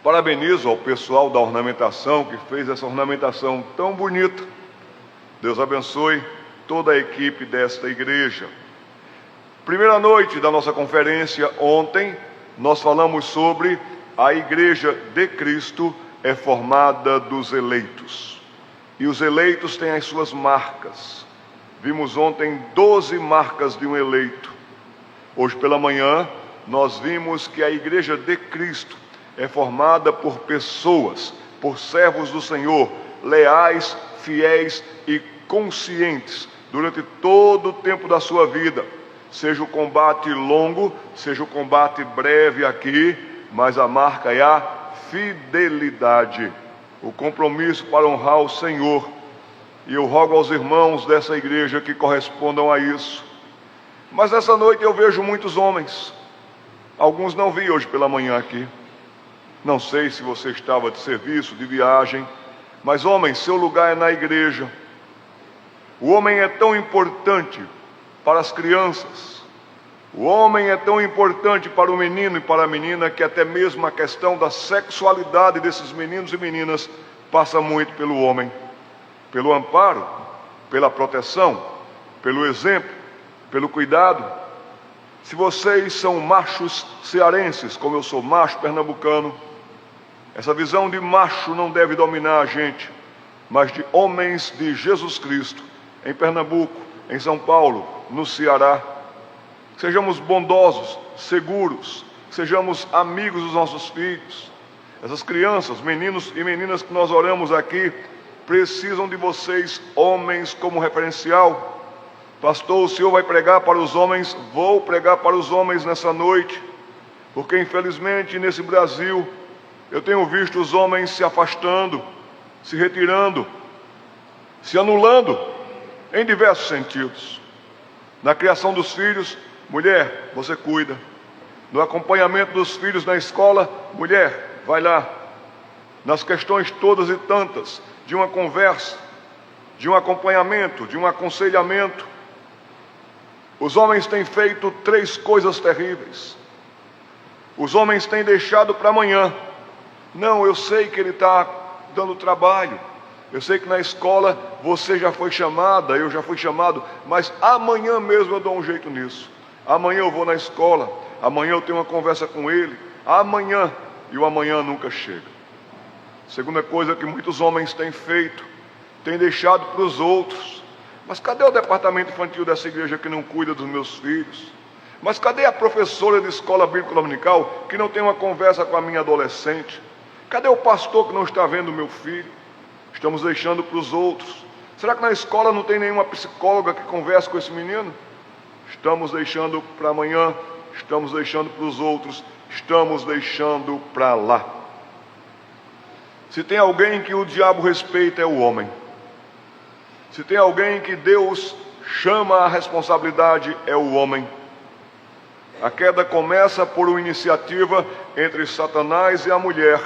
Parabenizo ao pessoal da ornamentação que fez essa ornamentação tão bonita. Deus abençoe toda a equipe desta igreja. Primeira noite da nossa conferência, ontem, nós falamos sobre a igreja de Cristo é formada dos eleitos. E os eleitos têm as suas marcas. Vimos ontem 12 marcas de um eleito. Hoje pela manhã, nós vimos que a igreja de Cristo é formada por pessoas, por servos do Senhor, leais, fiéis e conscientes durante todo o tempo da sua vida. Seja o combate longo, seja o combate breve aqui, mas a marca é a fidelidade, o compromisso para honrar o Senhor. E eu rogo aos irmãos dessa igreja que correspondam a isso. Mas nessa noite eu vejo muitos homens. Alguns não vi hoje pela manhã aqui. Não sei se você estava de serviço, de viagem, mas homem, seu lugar é na igreja. O homem é tão importante para as crianças. O homem é tão importante para o menino e para a menina que até mesmo a questão da sexualidade desses meninos e meninas passa muito pelo homem. Pelo amparo, pela proteção, pelo exemplo, pelo cuidado. Se vocês são machos cearenses, como eu sou macho pernambucano, essa visão de macho não deve dominar a gente, mas de homens de Jesus Cristo, em Pernambuco, em São Paulo, no Ceará. Sejamos bondosos, seguros, sejamos amigos dos nossos filhos. Essas crianças, meninos e meninas que nós oramos aqui, precisam de vocês, homens, como referencial. Pastor, o senhor vai pregar para os homens? Vou pregar para os homens nessa noite, porque infelizmente nesse Brasil, eu tenho visto os homens se afastando, se retirando, se anulando, em diversos sentidos. Na criação dos filhos, mulher, você cuida. No acompanhamento dos filhos na escola, mulher, vai lá. Nas questões todas e tantas, de uma conversa, de um acompanhamento, de um aconselhamento, os homens têm feito 3 coisas terríveis. Os homens têm deixado para amanhã. Não, eu sei que ele está dando trabalho. Eu sei que na escola você já foi chamada, eu já fui chamado, mas amanhã mesmo eu dou um jeito nisso. Amanhã eu vou na escola, amanhã eu tenho uma conversa com ele, amanhã, e o amanhã nunca chega. Segunda coisa que muitos homens têm feito, têm deixado para os outros. Mas cadê o departamento infantil dessa igreja que não cuida dos meus filhos? Mas cadê a professora de escola bíblica dominical que não tem uma conversa com a minha adolescente? Cadê o pastor que não está vendo o meu filho? Estamos deixando para os outros. Será que na escola não tem nenhuma psicóloga que converse com esse menino? Estamos deixando para amanhã, estamos deixando para os outros, estamos deixando para lá. Se tem alguém que o diabo respeita, é o homem. Se tem alguém que Deus chama a responsabilidade, é o homem. A queda começa por uma iniciativa entre Satanás e a mulher.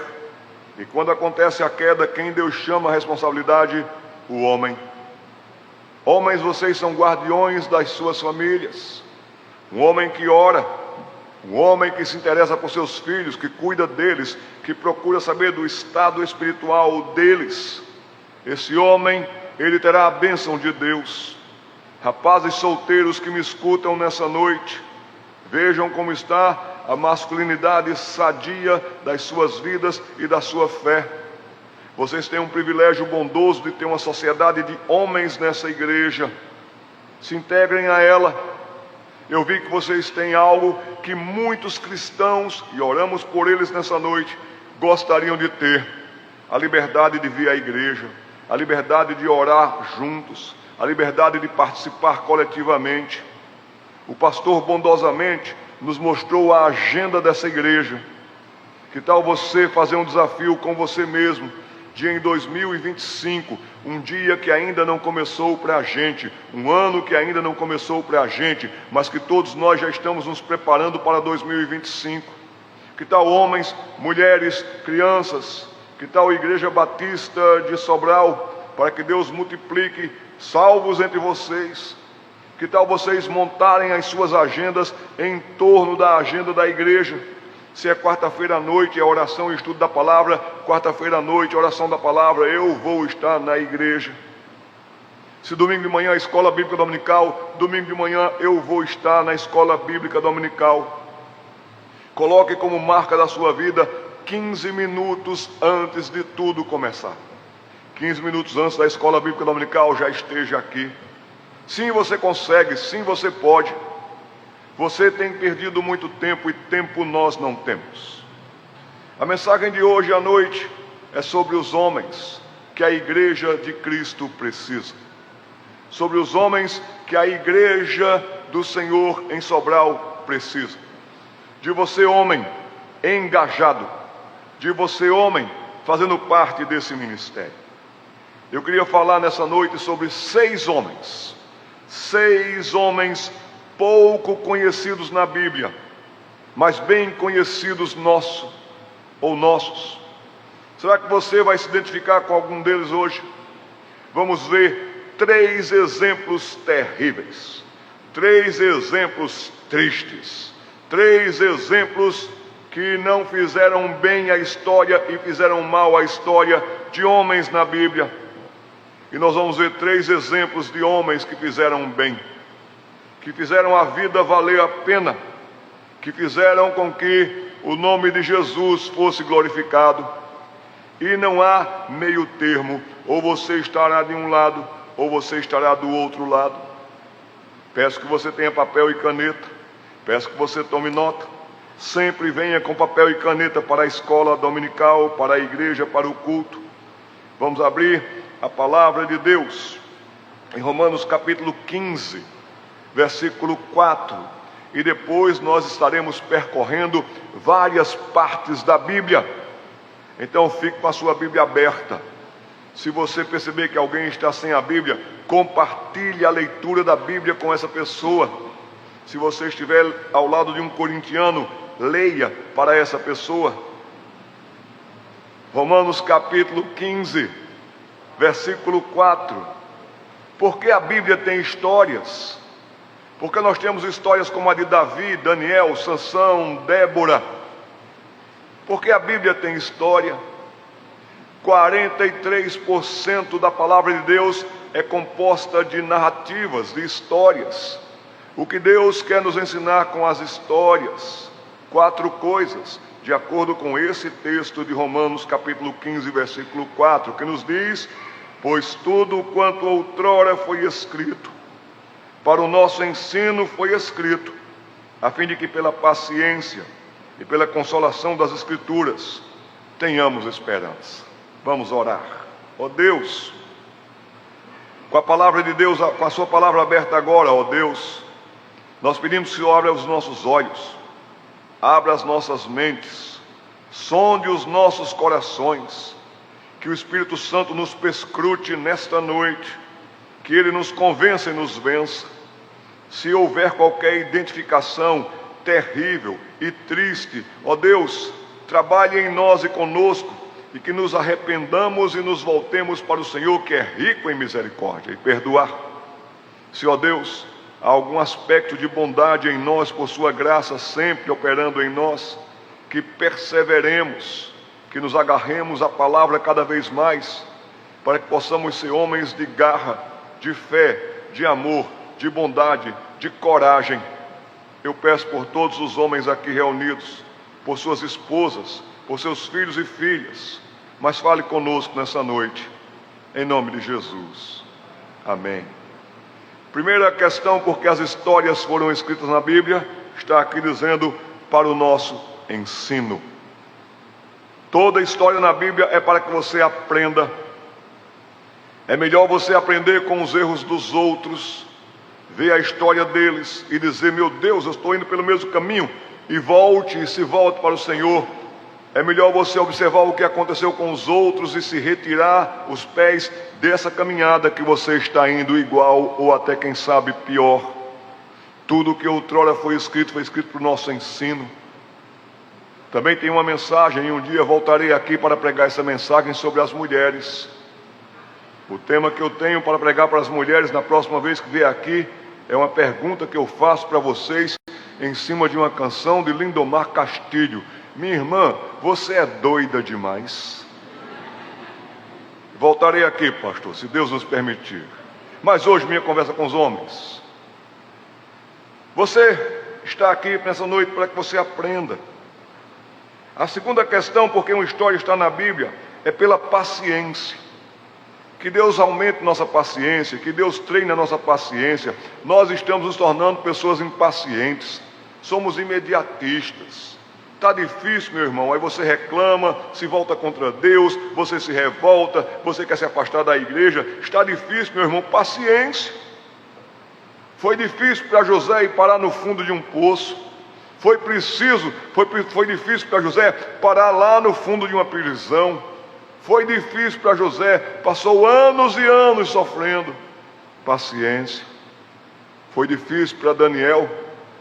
E quando acontece a queda, quem Deus chama a responsabilidade? O homem. Homens, vocês são guardiões das suas famílias. Um homem que ora, um homem que se interessa por seus filhos, que cuida deles, que procura saber do estado espiritual deles. Esse homem, ele terá a bênção de Deus. Rapazes solteiros que me escutam nessa noite, vejam como está a masculinidade sadia das suas vidas e da sua fé. Vocês têm um privilégio bondoso de ter uma sociedade de homens nessa igreja. Se integrem a ela. Eu vi que vocês têm algo que muitos cristãos, e oramos por eles nessa noite, gostariam de ter: a liberdade de vir à igreja, a liberdade de orar juntos, a liberdade de participar coletivamente. O pastor bondosamente nos mostrou a agenda dessa igreja. Que tal você fazer um desafio com você mesmo, de em 2025, um dia que ainda não começou para a gente, um ano que ainda não começou para a gente, mas que todos nós já estamos nos preparando para 2025. Que tal homens, mulheres, crianças? Que tal Igreja Batista de Sobral, para que Deus multiplique salvos entre vocês? Que tal vocês montarem as suas agendas em torno da agenda da igreja? Se é quarta-feira à noite, é oração e estudo da palavra, quarta-feira à noite, oração da palavra, eu vou estar na igreja. Se domingo de manhã é escola bíblica dominical, domingo de manhã eu vou estar na escola bíblica dominical. Coloque como marca da sua vida 15 minutos antes de tudo começar. 15 minutos antes da escola bíblica dominical, já esteja aqui. Sim, você consegue, sim, você pode. Você tem perdido muito tempo e tempo nós não temos. A mensagem de hoje à noite é sobre os homens que a igreja de Cristo precisa. Sobre os homens que a igreja do Senhor em Sobral precisa. De você, homem, engajado. De você, homem, fazendo parte desse ministério. Eu queria falar nessa noite sobre 6 homens. 6 homens pouco conhecidos na Bíblia, mas bem conhecidos nossos. Será que você vai se identificar com algum deles hoje? Vamos ver 3 exemplos terríveis, 3 exemplos tristes, 3 exemplos que não fizeram bem à história e fizeram mal à história de homens na Bíblia. E nós vamos ver 3 exemplos de homens que fizeram bem, que fizeram a vida valer a pena, que fizeram com que o nome de Jesus fosse glorificado. E não há meio termo, ou você estará de um lado, ou você estará do outro lado. Peço que você tenha papel e caneta, peço que você tome nota. Sempre venha com papel e caneta para a escola dominical, para a igreja, para o culto. Vamos abrir a palavra de Deus em Romanos capítulo 15, versículo 4. E depois nós estaremos percorrendo várias partes da Bíblia. Então fique com a sua Bíblia aberta. Se você perceber que alguém está sem a Bíblia, compartilhe a leitura da Bíblia com essa pessoa. Se você estiver ao lado de um corintiano, leia para essa pessoa. Romanos capítulo 15, versículo 4. Porque a Bíblia tem histórias. Porque nós temos histórias como a de Davi, Daniel, Sansão, Débora. Porque a Bíblia tem história. 43% da palavra de Deus é composta de narrativas, de histórias. O que Deus quer nos ensinar com as histórias? 4 coisas, de acordo com esse texto de Romanos capítulo 15, versículo 4, que nos diz: pois tudo quanto outrora foi escrito, para o nosso ensino foi escrito, a fim de que pela paciência e pela consolação das Escrituras tenhamos esperança. Vamos orar. Ó Deus, com a palavra de Deus, com a sua palavra aberta agora, ó Deus, nós pedimos que o Senhor abra os nossos olhos, abra as nossas mentes, sonde os nossos corações, que o Espírito Santo nos perscrute nesta noite, que Ele nos convença e nos vença. Se houver qualquer identificação terrível e triste, ó Deus, trabalhe em nós e conosco, e que nos arrependamos e nos voltemos para o Senhor, que é rico em misericórdia, e perdoar. Se, ó Deus, há algum aspecto de bondade em nós, por sua graça sempre operando em nós, que perseveremos, que nos agarremos à palavra cada vez mais, para que possamos ser homens de garra, de fé, de amor, de bondade, de coragem. Eu peço por todos os homens aqui reunidos, por suas esposas, por seus filhos e filhas, mas fale conosco nessa noite, em nome de Jesus. Amém. Primeira questão, porque as histórias foram escritas na Bíblia, está aqui dizendo: para o nosso ensino. Toda história na Bíblia é para que você aprenda. É melhor você aprender com os erros dos outros, ver a história deles e dizer: meu Deus, eu estou indo pelo mesmo caminho, e se volte para o Senhor. É melhor você observar o que aconteceu com os outros e se retirar os pés dessa caminhada que você está indo igual ou até, quem sabe, pior. Tudo o que outrora foi escrito para o nosso ensino. Também tem uma mensagem, e um dia voltarei aqui para pregar essa mensagem sobre as mulheres. O tema que eu tenho para pregar para as mulheres na próxima vez que vier aqui é uma pergunta que eu faço para vocês em cima de uma canção de Lindomar Castilho. minha irmã, você é doida demais. Voltarei aqui, pastor, se Deus nos permitir. Mas hoje minha conversa com os homens. Você está aqui nessa noite para que você aprenda. A segunda questão, porque uma história está na Bíblia, é pela paciência. Que Deus aumente nossa paciência, que Deus treine a nossa paciência. Nós estamos nos tornando pessoas impacientes, somos imediatistas. Está difícil, meu irmão, aí você reclama, se volta contra Deus, você se revolta, você quer se afastar da igreja. Está difícil, meu irmão, paciência. Foi difícil para José ir parar no fundo de um poço. Foi difícil para José parar lá no fundo de uma prisão. Foi difícil para José, passou anos e anos sofrendo. Paciência. Foi difícil para Daniel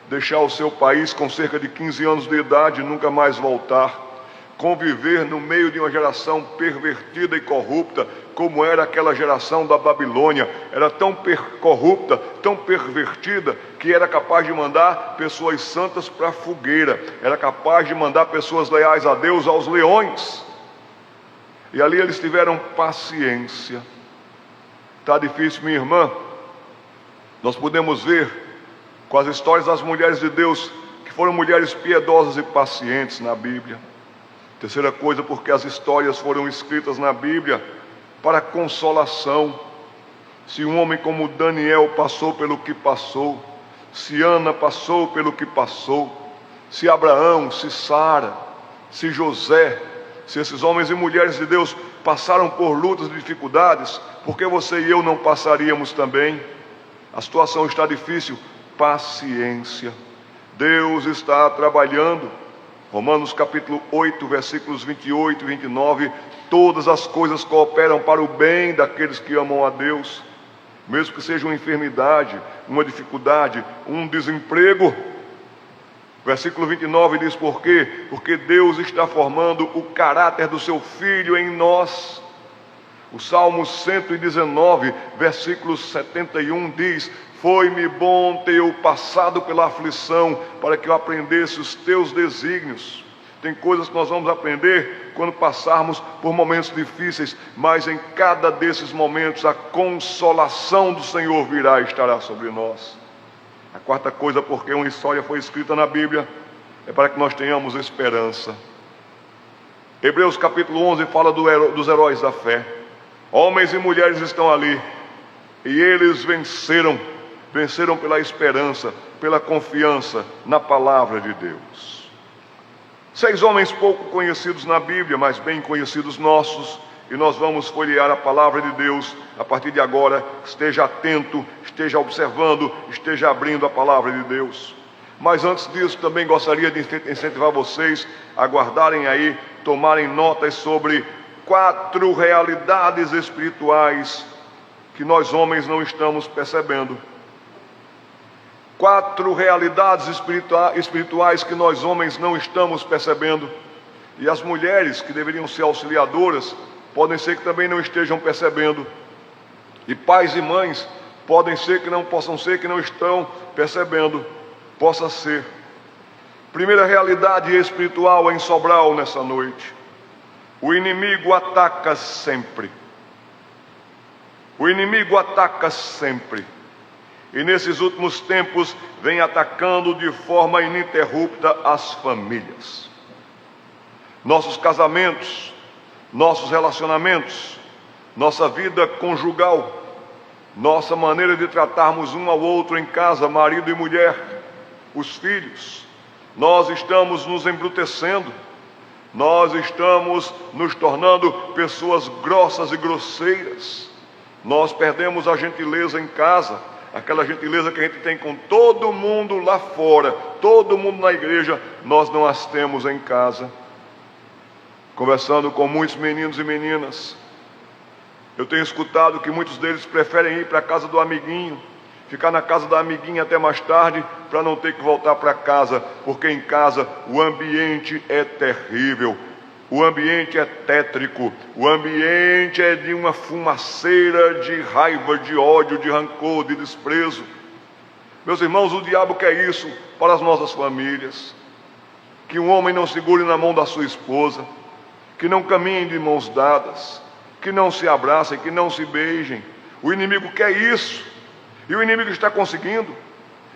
deixar o seu país com cerca de 15 anos de idade e nunca mais voltar. Conviver no meio de uma geração pervertida e corrupta, como era aquela geração da Babilônia. Era tão corrupta, tão pervertida, que era capaz de mandar pessoas santas para a fogueira. Era capaz de mandar pessoas leais a Deus aos leões. E ali eles tiveram paciência. Está difícil, minha irmã? Nós podemos ver com as histórias das mulheres de Deus, que foram mulheres piedosas e pacientes na Bíblia. Terceira coisa, porque as histórias foram escritas na Bíblia para consolação. Se um homem como Daniel passou pelo que passou, se Ana passou pelo que passou, se Abraão, se Sara, se José, se esses homens e mulheres de Deus passaram por lutas e dificuldades, por que você e eu não passaríamos também? A situação está difícil. Paciência. Deus está trabalhando. Romanos capítulo 8, versículos 28 e 29. Todas as coisas cooperam para o bem daqueles que amam a Deus. Mesmo que seja uma enfermidade, uma dificuldade, um desemprego. Versículo 29 diz por quê? Porque Deus está formando o caráter do seu Filho em nós. O Salmo 119, versículo 71 diz: foi-me bom ter eu passado pela aflição, para que eu aprendesse os teus desígnios. Tem coisas que nós vamos aprender quando passarmos por momentos difíceis, mas em cada desses momentos a consolação do Senhor virá e estará sobre nós. A quarta coisa, porque uma história foi escrita na Bíblia, é para que nós tenhamos esperança. Hebreus capítulo 11 fala dos heróis da fé. Homens e mulheres estão ali, e eles venceram pela esperança, pela confiança na palavra de Deus. 6 homens pouco conhecidos na Bíblia, mas bem conhecidos nossos, e nós vamos folhear a palavra de Deus a partir de agora. Esteja atento, esteja observando, esteja abrindo a palavra de Deus. Mas antes disso, também gostaria de incentivar vocês a guardarem aí, tomarem notas sobre 4 realidades espirituais que nós homens não estamos percebendo. 4 realidades espirituais que nós homens não estamos percebendo. E as mulheres, que deveriam ser auxiliadoras, podem ser que também não estejam percebendo. E pais e mães possam ser que não estão percebendo. Possa ser. Primeira realidade espiritual em Sobral nessa noite: o inimigo ataca sempre. O inimigo ataca sempre. E nesses últimos tempos vem atacando de forma ininterrupta as famílias. Nossos casamentos, nossos relacionamentos, nossa vida conjugal, nossa maneira de tratarmos um ao outro em casa, marido e mulher, os filhos. Nós estamos nos embrutecendo, nós estamos nos tornando pessoas grossas e grosseiras. Nós perdemos a gentileza em casa, aquela gentileza que a gente tem com todo mundo lá fora, todo mundo na igreja, nós não as temos em casa. Conversando com muitos meninos e meninas, eu tenho escutado que muitos deles preferem ir para a casa do amiguinho, ficar na casa da amiguinha até mais tarde, para não ter que voltar para casa, porque em casa o ambiente é terrível, o ambiente é tétrico, o ambiente é de uma fumaceira de raiva, de ódio, de rancor, de desprezo. Meus irmãos, o diabo quer isso para as nossas famílias. que um homem não segure na mão da sua esposa, que não caminhem de mãos dadas, que não se abracem, que não se beijem. O inimigo quer isso, e o inimigo está conseguindo.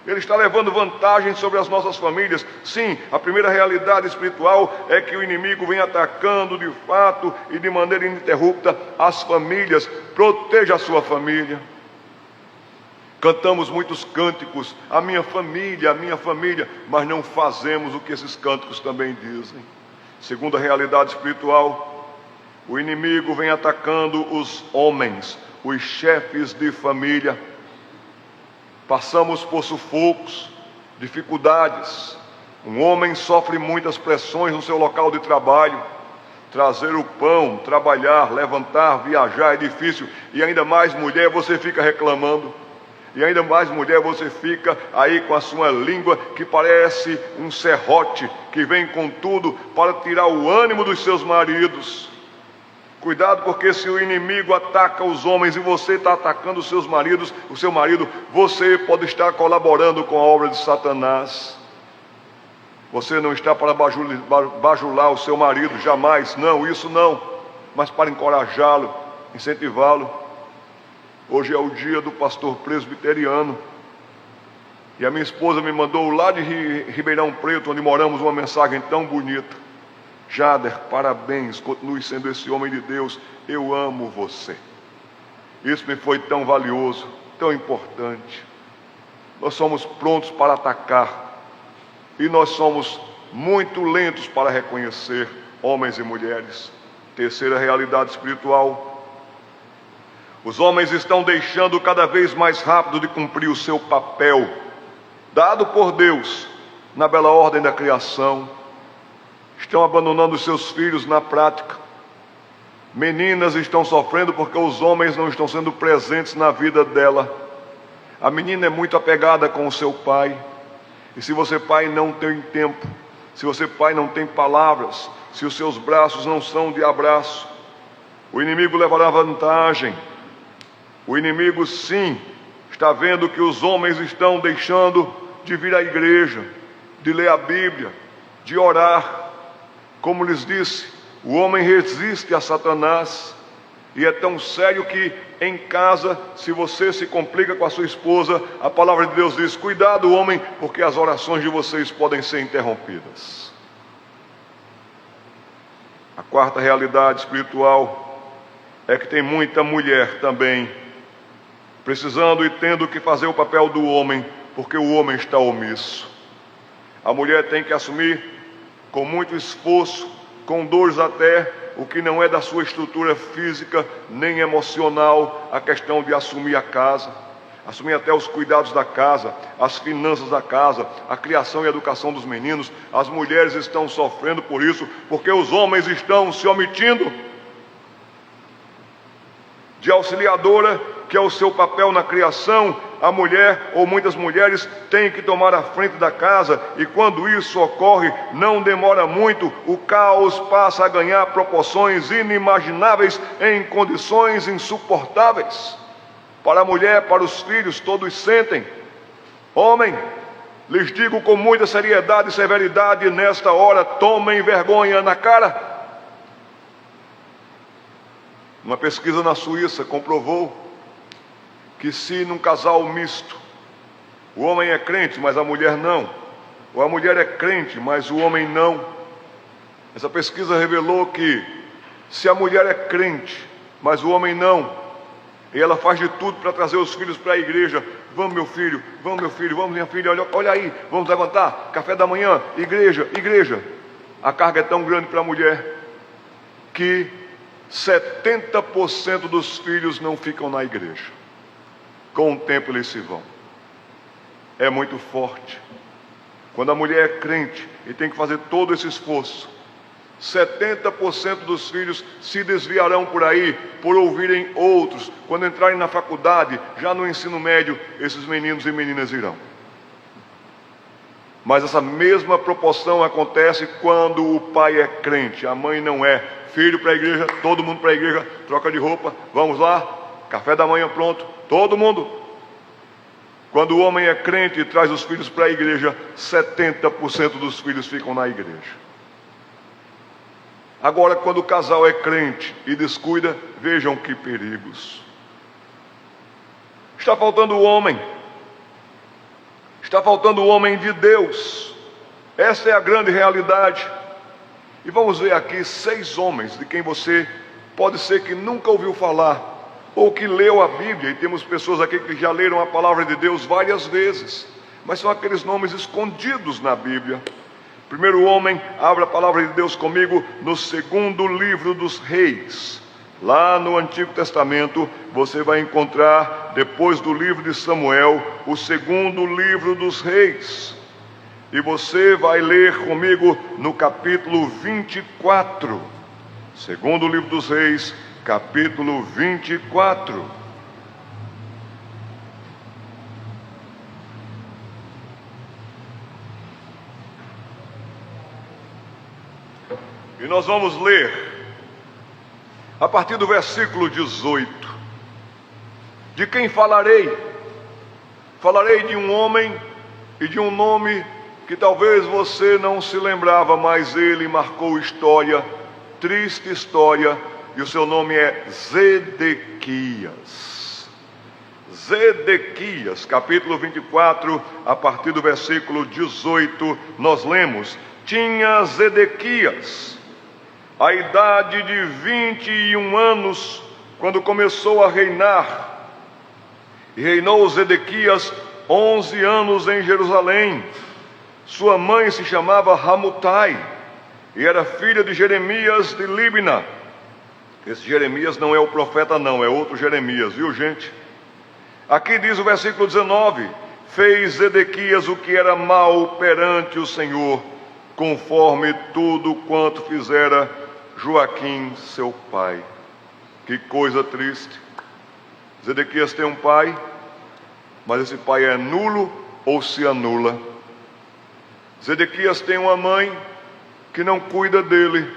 Ele está levando vantagem sobre as nossas famílias. Sim, a primeira realidade espiritual é que o inimigo vem atacando de fato e de maneira ininterrupta as famílias. Proteja a sua família. Cantamos muitos cânticos, a minha família, mas não fazemos o que esses cânticos também dizem. Segunda realidade espiritual, o inimigo vem atacando os homens, os chefes de família. Passamos por sufocos, dificuldades. Um homem sofre muitas pressões no seu local de trabalho. Trazer o pão, trabalhar, levantar, viajar é difícil. E ainda mais mulher, você fica reclamando. E ainda mais mulher, você fica aí com a sua língua que parece um serrote, que vem com tudo para tirar o ânimo dos seus maridos. Cuidado, porque se o inimigo ataca os homens e você está atacando os seus maridos, o seu marido, você pode estar colaborando com a obra de Satanás. Você não está para bajular o seu marido, jamais, não, isso não, mas para encorajá-lo, incentivá-lo. Hoje é o dia do pastor presbiteriano, e a minha esposa me mandou lá de Ribeirão Preto, onde moramos, uma mensagem tão bonita. Jader, parabéns, continue sendo esse homem de Deus, eu amo você. Isso me foi tão valioso, tão importante. Nós somos prontos para atacar, e nós somos muito lentos para reconhecer, homens e mulheres. Terceira realidade espiritual, os homens estão deixando cada vez mais rápido de cumprir o seu papel, dado por Deus, na bela ordem da criação. Estão abandonando os seus filhos na prática. Meninas estão sofrendo porque os homens não estão sendo presentes na vida dela. A menina é muito apegada com o seu pai. E se você, pai, não tem tempo, se você, pai, não tem palavras, se os seus braços não são de abraço, o inimigo levará vantagem. O inimigo, sim, está vendo que os homens estão deixando de vir à igreja, de ler a Bíblia, de orar. Como lhes disse, o homem resiste a Satanás, e é tão sério que em casa, se você se complica com a sua esposa, a palavra de Deus diz: cuidado, homem, porque as orações de vocês podem ser interrompidas. A quarta realidade espiritual é que tem muita mulher também precisando e tendo que fazer o papel do homem, porque o homem está omisso. A mulher tem que assumir com muito esforço, com dores até, o que não é da sua estrutura física nem emocional, a questão de assumir a casa, assumir até os cuidados da casa, as finanças da casa, a criação e a educação dos meninos. As mulheres estão sofrendo por isso, porque os homens estão se omitindo de auxiliadora, que é o seu papel na criação. A mulher, ou muitas mulheres, têm que tomar a frente da casa, e quando isso ocorre, não demora muito, o caos passa a ganhar proporções inimagináveis em condições insuportáveis. Para a mulher, para os filhos, todos sentem. Homem, lhes digo com muita seriedade e severidade nesta hora, tomem vergonha na cara. Uma pesquisa na Suíça comprovou que se num casal misto, o homem é crente, mas a mulher não, ou a mulher é crente, mas o homem não, essa pesquisa revelou que se a mulher é crente, mas o homem não, e ela faz de tudo para trazer os filhos para a igreja: vamos meu filho, vamos minha filha, olha aí, vamos levantar, café da manhã, igreja, a carga é tão grande para a mulher, que 70% dos filhos não ficam na igreja. Com o tempo eles se vão. É muito forte. Quando a mulher é crente e tem que fazer todo esse esforço, 70% dos filhos se desviarão por aí, por ouvirem outros. Quando entrarem na faculdade, já no ensino médio, esses meninos e meninas irão. Mas essa mesma proporção acontece quando o pai é crente, a mãe não é. Filho para a igreja, todo mundo para a igreja, troca de roupa, vamos lá, café da manhã pronto, todo mundo. Quando o homem é crente e traz os filhos para a igreja, 70% dos filhos ficam na igreja. Agora, quando o casal é crente e descuida, vejam que perigos. Está faltando o homem. Está faltando o homem de Deus. Essa é a grande realidade. E vamos ver aqui 6 homens de quem você pode ser que nunca ouviu falar, ou que leu a Bíblia, e temos pessoas aqui que já leram a palavra de Deus várias vezes, mas são aqueles nomes escondidos na Bíblia. Primeiro homem, abra a palavra de Deus comigo no 2º livro dos Reis. Lá no Antigo Testamento, você vai encontrar, depois do livro de Samuel, o 2º livro dos Reis. E você vai ler comigo no capítulo 24. 2º livro dos Reis, capítulo 24. E nós vamos ler a partir do versículo 18. De quem falarei? Falarei de um homem e de um nome que talvez você não se lembrava, mas ele marcou história, triste história, e o seu nome é Zedequias. Zedequias, capítulo 24, a partir do versículo 18, nós lemos: tinha Zedequias a idade de 21 anos, quando começou a reinar. E reinou Zedequias 11 anos em Jerusalém. Sua mãe se chamava Ramutai, e era filha de Jeremias de Líbna. Esse Jeremias não é o profeta não, é outro Jeremias, viu gente? Aqui diz o versículo 19: fez Zedequias o que era mal perante o Senhor, conforme tudo quanto fizera Joaquim seu pai. Que coisa triste. Zedequias tem um pai, mas esse pai é nulo ou se anula. Zedequias tem uma mãe que não cuida dele,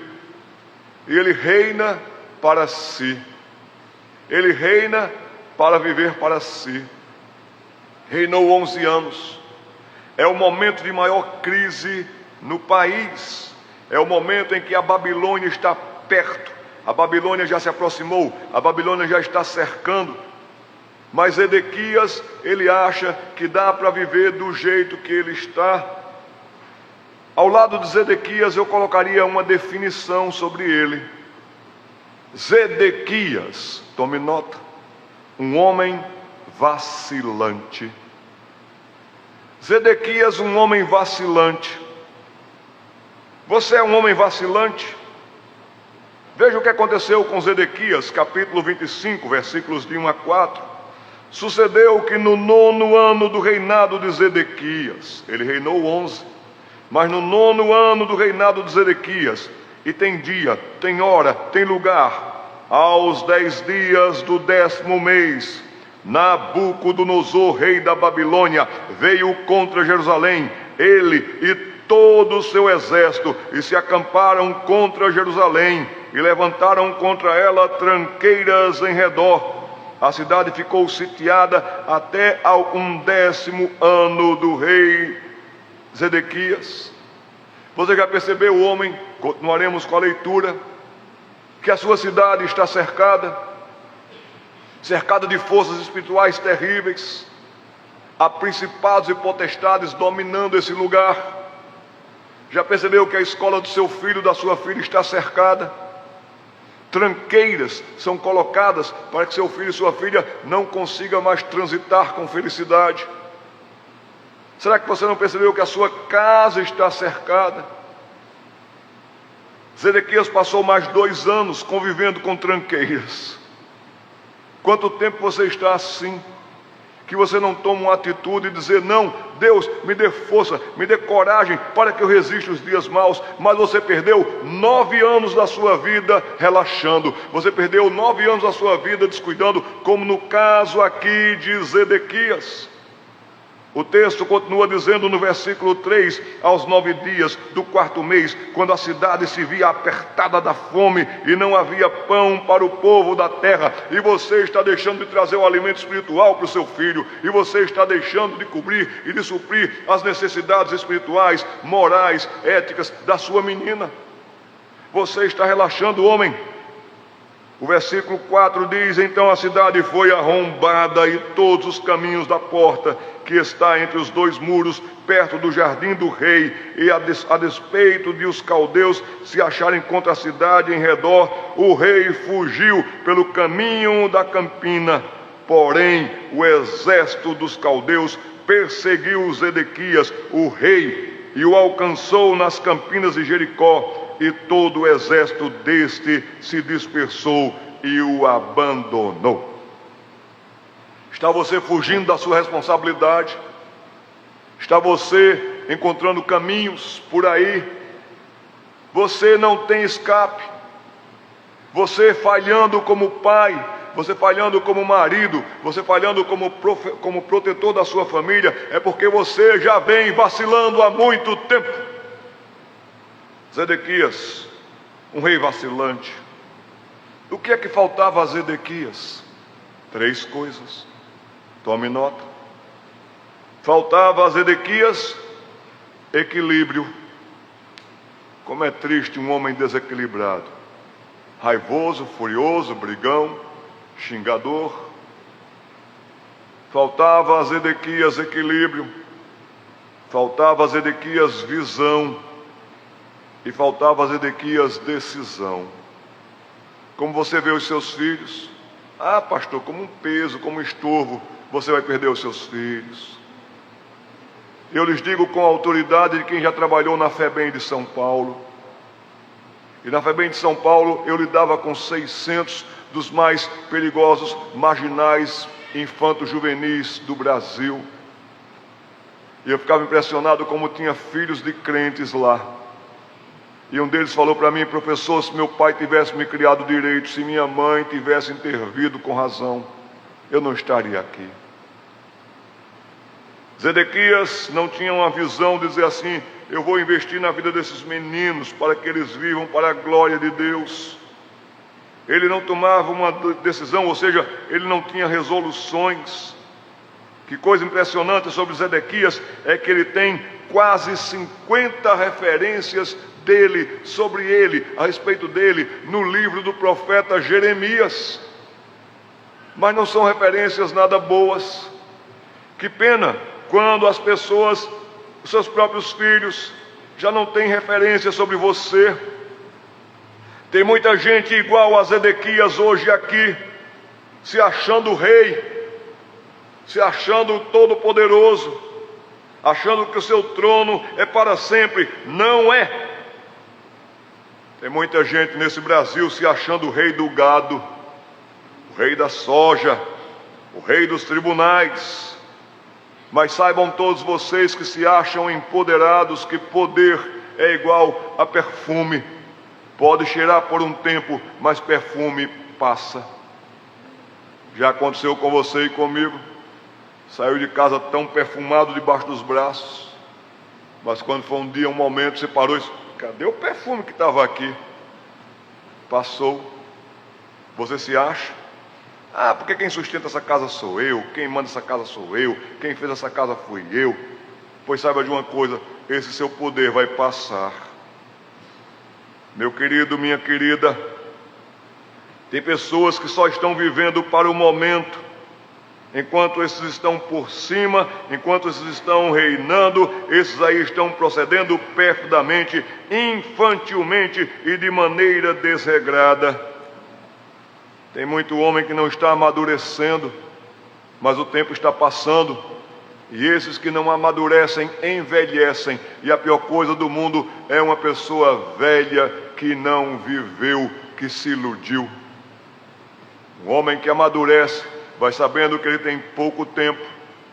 e ele reina para si. Ele reina para viver para si. Reinou 11 anos. É o momento de maior crise no país. É o momento em que a Babilônia está perto. A Babilônia já se aproximou. A Babilônia já está cercando. Mas Zedequias, ele acha que dá para viver do jeito que ele está. Ao lado de Zedequias eu colocaria uma definição sobre ele. Zedequias, tome nota, um homem vacilante. Zedequias, um homem vacilante. Você é um homem vacilante? Veja o que aconteceu com Zedequias, capítulo 25, versículos de 1 a 4. Sucedeu que no 9º ano do reinado de Zedequias, ele reinou 11, mas no 9º ano do reinado de Zedequias, e tem dia, tem hora, tem lugar, aos 10 dias do 10º mês, Nabucodonosor, rei da Babilônia, veio contra Jerusalém, ele e todo o seu exército, e se acamparam contra Jerusalém, e levantaram contra ela tranqueiras em redor. A cidade ficou sitiada até ao 11º ano do rei Zedequias. Você já percebeu, o homem, continuaremos com a leitura, que a sua cidade está cercada de forças espirituais terríveis. Há principados e potestades dominando esse lugar. Já percebeu que a escola do seu filho, da sua filha, está cercada? Tranqueiras são colocadas para que seu filho e sua filha não consigam mais transitar com felicidade. Será que você não percebeu que a sua casa está cercada? Zedequias passou mais 2 anos convivendo com tranqueiras. Quanto tempo você está assim, que você não toma uma atitude e dizer: não, Deus, me dê força, me dê coragem para que eu resista os dias maus. Mas você perdeu 9 anos da sua vida relaxando. Você perdeu 9 anos da sua vida descuidando, como no caso aqui de Zedequias. O texto continua dizendo no versículo 3, aos 9 dias do 4º mês, quando a cidade se via apertada da fome e não havia pão para o povo da terra, e você está deixando de trazer o alimento espiritual para o seu filho, e você está deixando de cobrir e de suprir as necessidades espirituais, morais, éticas da sua menina. Você está relaxando o homem. O versículo 4 diz: então a cidade foi arrombada e todos os caminhos da porta que está entre os 2 muros, perto do jardim do rei, e a despeito de os caldeus se acharem contra a cidade em redor, o rei fugiu pelo caminho da campina. Porém, o exército dos caldeus perseguiu Zedequias, o rei, e o alcançou nas campinas de Jericó, e todo o exército deste se dispersou e o abandonou. Está você fugindo da sua responsabilidade? Está você encontrando caminhos por aí? Você não tem escape. Você falhando como pai, você falhando como marido, você falhando como protetor da sua família, é porque você já vem vacilando há muito tempo. Zedequias, um rei vacilante. O que é que faltava a Zedequias? 3 coisas. Tome nota. Faltava a Zedequias equilíbrio. Como é triste um homem desequilibrado. Raivoso, furioso, brigão, xingador. Faltava a Zedequias equilíbrio. Faltava a Zedequias visão. E faltava a Zedequias decisão. Como você vê os seus filhos? Ah, pastor, como um peso, como um estorvo, você vai perder os seus filhos. Eu lhes digo com a autoridade de quem já trabalhou na FEBEM de São Paulo. E na FEBEM de São Paulo eu lidava com 600 dos mais perigosos marginais infantos juvenis do Brasil. E eu ficava impressionado como tinha filhos de crentes lá. E um deles falou para mim: professor, se meu pai tivesse me criado direito, se minha mãe tivesse intervido com razão, eu não estaria aqui. Zedequias não tinha uma visão de dizer assim: eu vou investir na vida desses meninos para que eles vivam para a glória de Deus. Ele não tomava uma decisão, ou seja, ele não tinha resoluções. Que coisa impressionante sobre Zedequias é que ele tem quase 50 referências dele, sobre ele, a respeito dele, no livro do profeta Jeremias. Mas não são referências nada boas. Que pena quando as pessoas, os seus próprios filhos, já não têm referência sobre você. Tem muita gente igual a Zedequias hoje aqui, se achando rei, se achando todo-poderoso, achando que o seu trono é para sempre. Não é. Tem muita gente nesse Brasil se achando o rei do gado, o rei da soja, o rei dos tribunais. Mas saibam todos vocês que se acham empoderados que poder é igual a perfume. Pode cheirar por um tempo, mas perfume passa. Já aconteceu com você e comigo. Saiu de casa tão perfumado debaixo dos braços, mas quando foi um dia, um momento, você parou e disse: cadê o perfume que estava aqui? Passou. Você se acha? Ah, porque quem sustenta essa casa sou eu, quem manda essa casa sou eu, quem fez essa casa fui eu. Pois saiba de uma coisa: esse seu poder vai passar. Meu querido, minha querida, tem pessoas que só estão vivendo para o momento, enquanto esses estão por cima, enquanto esses estão reinando, esses aí estão procedendo perfidamente, infantilmente e de maneira desregrada. Tem muito homem que não está amadurecendo, mas o tempo está passando, e esses que não amadurecem, envelhecem, e a pior coisa do mundo é uma pessoa velha que não viveu, que se iludiu. Um homem que amadurece vai sabendo que ele tem pouco tempo,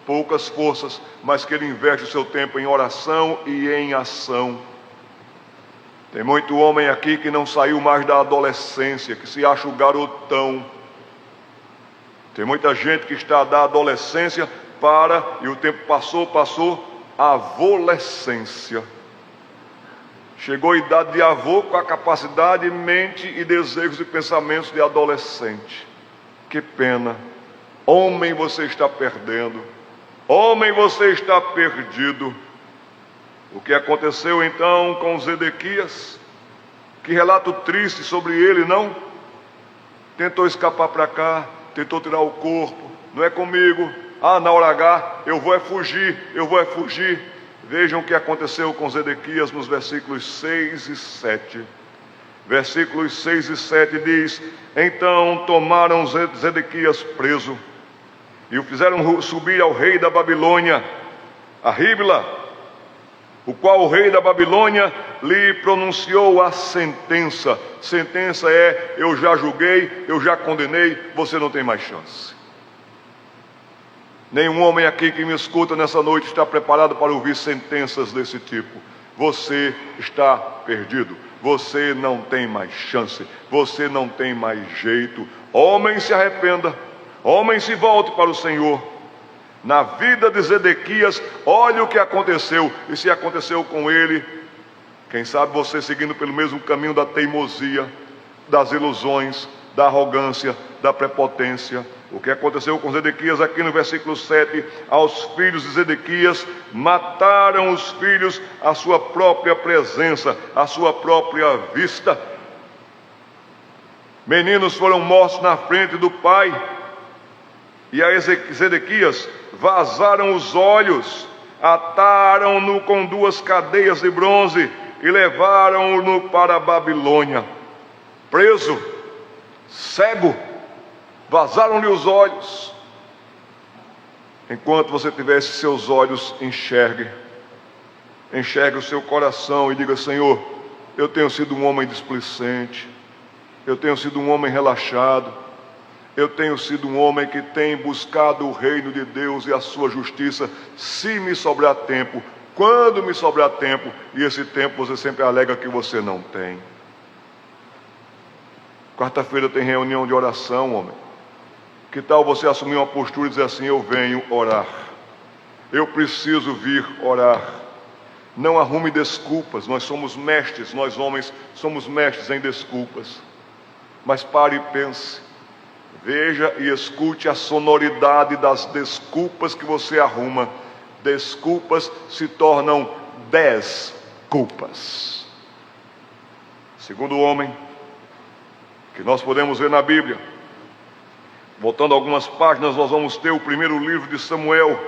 poucas forças, mas que ele investe o seu tempo em oração e em ação. Tem muito homem aqui que não saiu mais da adolescência, que se acha o garotão. Tem muita gente que está da adolescência e o tempo passou, a adolescência. Chegou a idade de avô com a capacidade, mente e desejos e pensamentos de adolescente. Que pena. Homem, você está perdendo. Homem, você está perdido. O que aconteceu então com Zedequias? Que relato triste sobre ele, não? Tentou escapar para cá, tentou tirar o corpo. Não é comigo. Na hora H, eu vou fugir. Vejam o que aconteceu com Zedequias nos versículos 6 e 7. Versículos 6 e 7 diz: então tomaram Zedequias preso e o fizeram subir ao rei da Babilônia, a Ribla, o qual o rei da Babilônia lhe pronunciou a sentença. Sentença é: eu já julguei, eu já condenei, você não tem mais chance. Nenhum homem aqui que me escuta nessa noite está preparado para ouvir sentenças desse tipo. Você está perdido. Você não tem mais chance. Você não tem mais jeito. Homem, se arrependa. Homem, se volte para o Senhor. Na vida de Zedequias, olhe o que aconteceu. E se aconteceu com ele, quem sabe você seguindo pelo mesmo caminho da teimosia, das ilusões, da arrogância, da prepotência. O que aconteceu com Zedequias aqui no versículo 7: aos filhos de Zedequias mataram os filhos à sua própria presença, à sua própria vista. Meninos foram mortos na frente do pai, e a Zedequias vazaram os olhos, ataram-no com 2 cadeias de bronze e levaram-no para a Babilônia. Preso, cego, vazaram-lhe os olhos. Enquanto você tivesse seus olhos, enxergue o seu coração e diga: Senhor, eu tenho sido um homem displicente, eu tenho sido um homem relaxado, eu tenho sido um homem que tem buscado o reino de Deus e a sua justiça, se me sobrar tempo, quando me sobrar tempo, e esse tempo você sempre alega que você não tem. Quarta-feira tem reunião de oração, homem. Que tal você assumir uma postura e dizer assim: eu venho orar, eu preciso vir orar. Não arrume desculpas. Nós somos mestres, nós homens somos mestres em desculpas. Mas pare e pense, veja e escute a sonoridade das desculpas que você arruma. Desculpas se tornam desculpas. Segundo homem que nós podemos ver na Bíblia, voltando algumas páginas, nós vamos ter o primeiro livro de Samuel,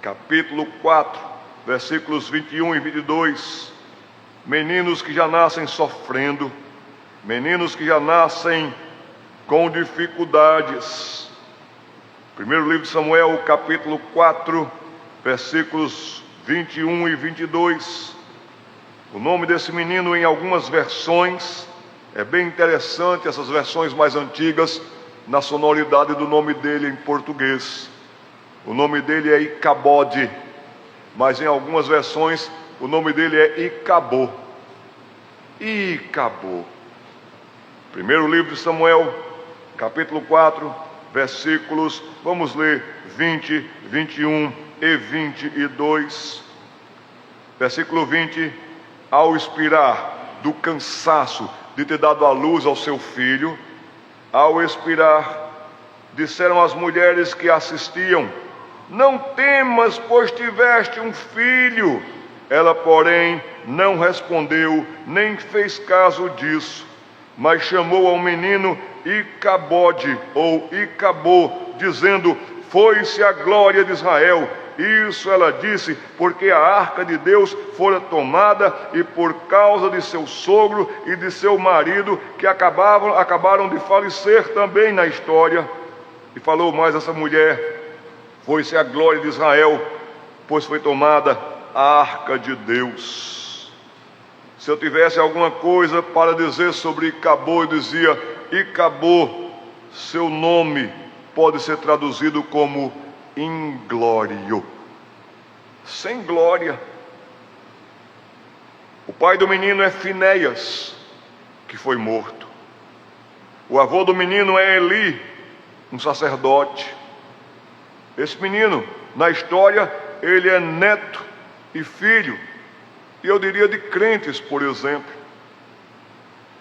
capítulo 4, versículos 21 e 22. Meninos que já nascem sofrendo, meninos que já nascem com dificuldades. Primeiro livro de Samuel, capítulo 4, versículos 21 e 22. O nome desse menino, em algumas versões, é bem interessante, essas versões mais antigas, na sonoridade do nome dele em português. O nome dele é Icabode, mas em algumas versões o nome dele é Icabô. Icabô. Primeiro livro de Samuel, capítulo 4, versículos, vamos ler 20, 21 e 22. Versículo 20: ao expirar do cansaço de ter dado à luz ao seu filho, ao expirar, disseram as mulheres que assistiam: não temas, pois tiveste um filho. Ela, porém, não respondeu, nem fez caso disso, mas chamou ao menino Icabode, ou Icabô, dizendo: foi-se a glória de Israel. Isso ela disse porque a arca de Deus fora tomada, e por causa de seu sogro e de seu marido, que acabaram de falecer também na história. E falou mais essa mulher: foi-se a glória de Israel, pois foi tomada a arca de Deus. Se eu tivesse alguma coisa para dizer sobre Icabô, eu dizia: Icabô, seu nome pode ser traduzido como inglório, sem glória. O pai do menino é Finéias, que foi morto. O avô do menino é Eli, um sacerdote. Esse menino, na história, ele é neto e filho, e eu diria de crentes, por exemplo.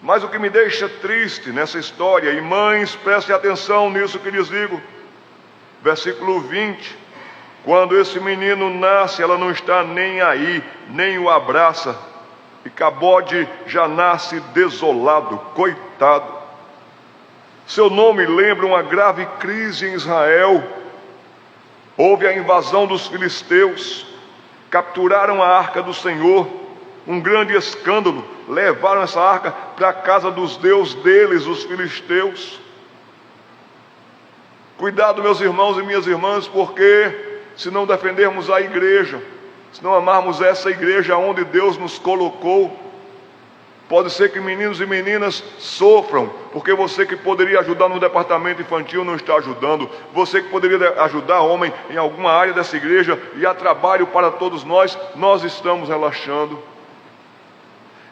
Mas o que me deixa triste nessa história, e mães, prestem atenção nisso que lhes digo, versículo 20, quando esse menino nasce, ela não está nem aí, nem o abraça, e Cabode já nasce desolado, coitado. Seu nome lembra uma grave crise em Israel. Houve a invasão dos filisteus, capturaram a arca do Senhor, um grande escândalo, levaram essa arca para a casa dos deuses deles, os filisteus. Cuidado, meus irmãos e minhas irmãs, porque se não defendermos a igreja, se não amarmos essa igreja onde Deus nos colocou, pode ser que meninos e meninas sofram, porque você que poderia ajudar no departamento infantil não está ajudando, você que poderia ajudar homem em alguma área dessa igreja, e há trabalho para todos nós estamos relaxando.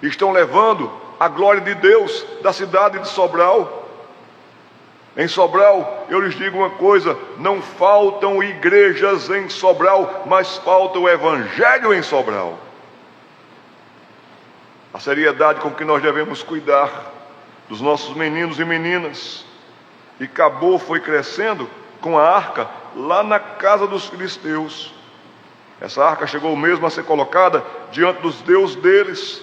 Estão levando a glória de Deus da cidade de Sobral. Em Sobral, eu lhes digo uma coisa, não faltam igrejas em Sobral, mas falta o evangelho em Sobral. A seriedade com que nós devemos cuidar dos nossos meninos e meninas. E Cabô foi crescendo com a arca lá na casa dos filisteus. Essa arca chegou mesmo a ser colocada diante dos deuses deles.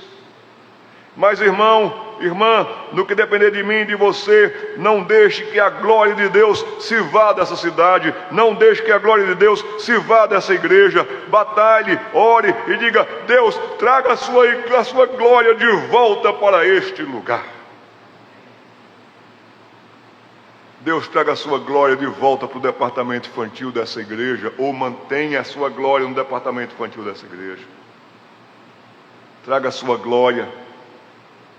Mas irmão, irmã, no que depender de mim e de você, não deixe que a glória de Deus se vá dessa cidade, não deixe que a glória de Deus se vá dessa igreja. Batalhe, ore e diga: Deus, traga a sua glória de volta para este lugar. Deus, traga a sua glória de volta para o departamento infantil dessa igreja, ou mantenha a sua glória no departamento infantil dessa igreja. Traga a sua glória.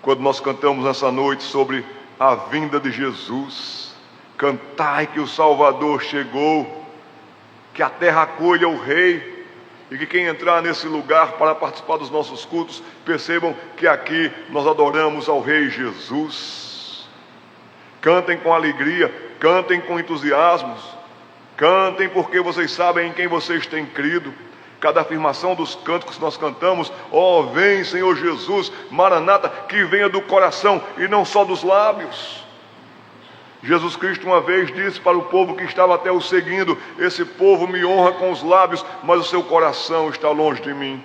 Quando nós cantamos nessa noite sobre a vinda de Jesus, cantai que o Salvador chegou, que a terra acolha o Rei, e que quem entrar nesse lugar para participar dos nossos cultos, percebam que aqui nós adoramos ao Rei Jesus. Cantem com alegria, cantem com entusiasmos, cantem porque vocês sabem em quem vocês têm crido. Cada afirmação dos cânticos que nós cantamos: ó, vem Senhor Jesus, Maranata, que venha do coração e não só dos lábios. Jesus Cristo uma vez disse para o povo que estava até o seguindo: esse povo me honra com os lábios, mas o seu coração está longe de mim.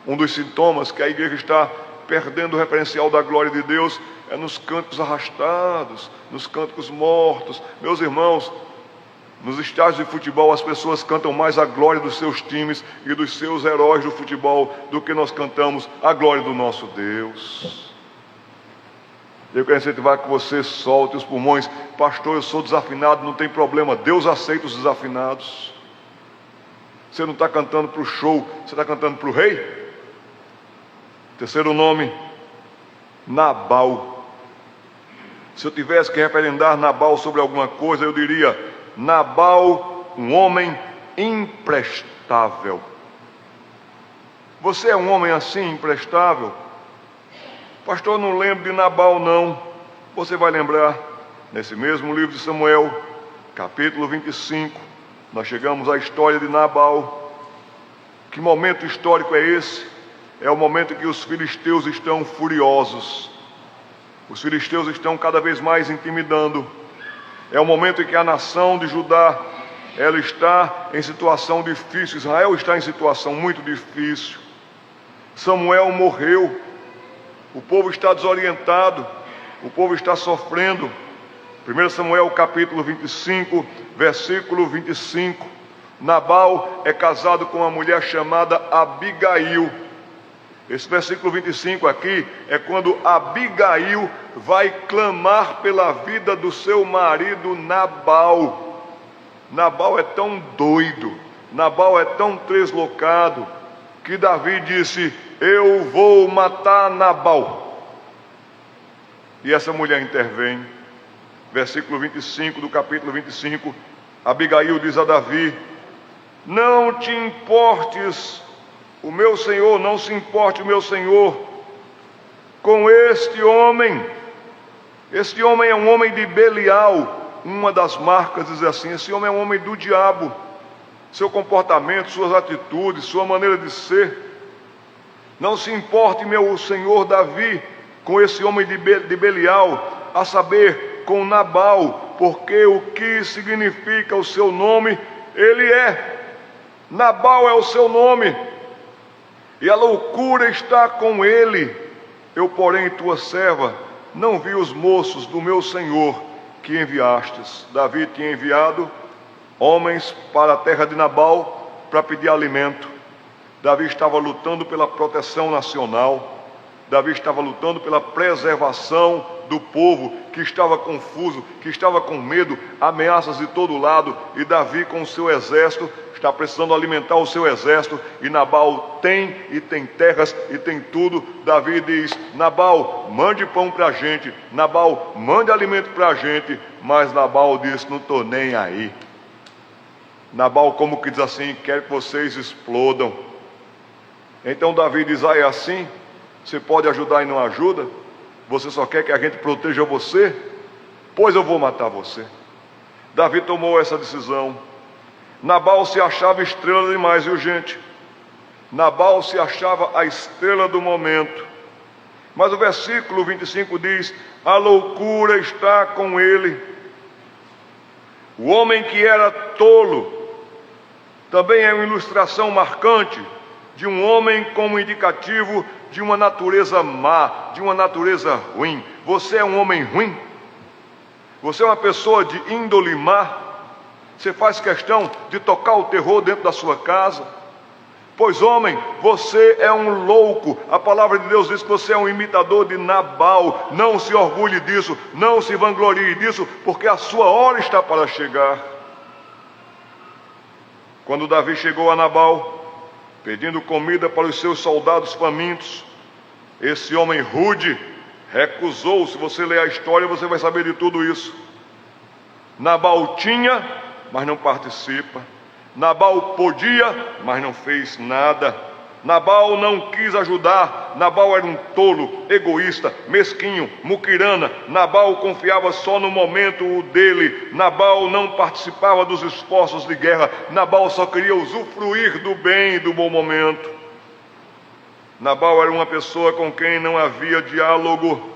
Um dos sintomas que a igreja está perdendo o referencial da glória de Deus é nos cânticos arrastados, nos cânticos mortos. Meus irmãos, nos estádios de futebol as pessoas cantam mais a glória dos seus times e dos seus heróis do futebol do que nós cantamos a glória do nosso Deus. Eu quero incentivar que você solte os pulmões. Pastor, eu sou desafinado, não tem problema, Deus aceita os desafinados. Você não está cantando para o show, você está cantando para o Rei. Terceiro nome, Nabal. Se eu tivesse que referendar Nabal sobre alguma coisa, eu diria: Nabal, um homem imprestável. Você é um homem assim, imprestável? Pastor, eu não lembro de Nabal não. Você vai lembrar, nesse mesmo livro de Samuel, capítulo 25, nós chegamos à história de Nabal. Que momento histórico é esse? É o momento em que os filisteus estão furiosos. Os filisteus estão cada vez mais intimidando. É o momento em que a nação de Judá, ela está em situação difícil. Israel está em situação muito difícil. Samuel morreu. O povo está desorientado. O povo está sofrendo. 1 Samuel capítulo 25, versículo 25. Nabal é casado com uma mulher chamada Abigail. Esse versículo 25 aqui é quando Abigail vai clamar pela vida do seu marido Nabal. Nabal é tão doido, Nabal é tão deslocado, que Davi disse: eu vou matar Nabal. E essa mulher intervém. Versículo 25 do capítulo 25, Abigail diz a Davi: não te importes, o meu senhor, não se importe o meu senhor com este homem. Este homem é um homem de Belial, uma das marcas diz assim: esse homem é um homem do diabo. Seu comportamento, suas atitudes, sua maneira de ser. Não se importe, meu senhor Davi, com esse homem de Belial, a saber, com Nabal, porque o que significa o seu nome, ele é. Nabal é o seu nome, e a loucura está com ele. Eu, porém, tua serva, não vi os moços do meu senhor que enviastes. Davi tinha enviado homens para a terra de Nabal para pedir alimento. Davi estava lutando pela proteção nacional. Davi estava lutando pela preservação do povo que estava confuso, que estava com medo, ameaças de todo lado. E Davi, com o seu exército, está precisando alimentar o seu exército. E Nabal tem terras e tem tudo. Davi diz: Nabal, mande pão para a gente. Nabal, mande alimento para a gente. Mas Nabal diz: não estou nem aí. Nabal como que diz assim: quero que vocês explodam. Então Davi diz: é assim? Você pode ajudar e não ajuda? Você só quer que a gente proteja você? Pois eu vou matar você. Davi tomou essa decisão. Nabal se achava estrela demais, viu, gente? Nabal se achava a estrela do momento. Mas o versículo 25 diz: a loucura está com ele. O homem que era tolo também é uma ilustração marcante de um homem como indicativo de uma natureza má, de uma natureza ruim. Você é um homem ruim? Você é uma pessoa de índole má? Você faz questão de tocar o terror dentro da sua casa? Pois, homem, você é um louco. A palavra de Deus diz que você é um imitador de Nabal. Não se orgulhe disso, não se vanglorie disso, porque a sua hora está para chegar. Quando Davi chegou a Nabal, pedindo comida para os seus soldados famintos, esse homem rude recusou. Se você ler a história, você vai saber de tudo isso. Nabal tinha, mas não participa. Nabal podia, mas não fez nada. Nabal não quis ajudar. Nabal era um tolo, egoísta, mesquinho, muquirana. Nabal confiava só no momento dele. Nabal não participava dos esforços de guerra. Nabal só queria usufruir do bem e do bom momento. Nabal era uma pessoa com quem não havia diálogo.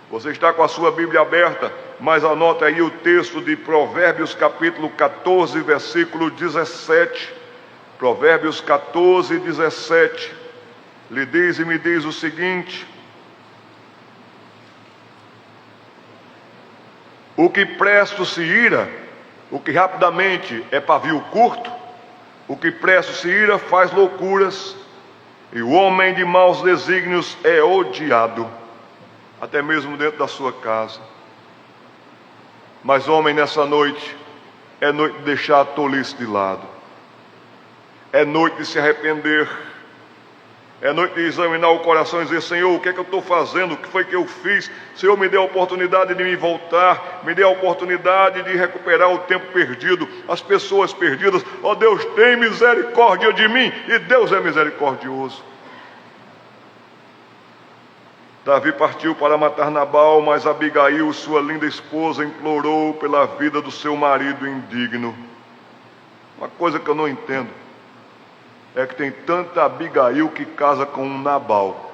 Você está com a sua Bíblia aberta, mas anota aí o texto de Provérbios capítulo 14, versículo 17. Provérbios 14, 17. Lhe diz e me diz o seguinte: o que presto se ira, o que rapidamente é pavio curto, o que presto se ira faz loucuras, e o homem de maus desígnios é odiado, até mesmo dentro da sua casa. Mas, homem, nessa noite é noite de deixar a tolice de lado. É noite de se arrepender. É noite de examinar o coração e dizer: Senhor, o que é que eu estou fazendo? O que foi que eu fiz? Senhor, me dê a oportunidade de me voltar. Me dê a oportunidade de recuperar o tempo perdido, as pessoas perdidas. Ó Deus, tem misericórdia de mim. E Deus é misericordioso. Davi partiu para matar Nabal, mas Abigail, sua linda esposa, implorou pela vida do seu marido indigno. Uma coisa que eu não entendo é que tem tanta Abigail que casa com um Nabal.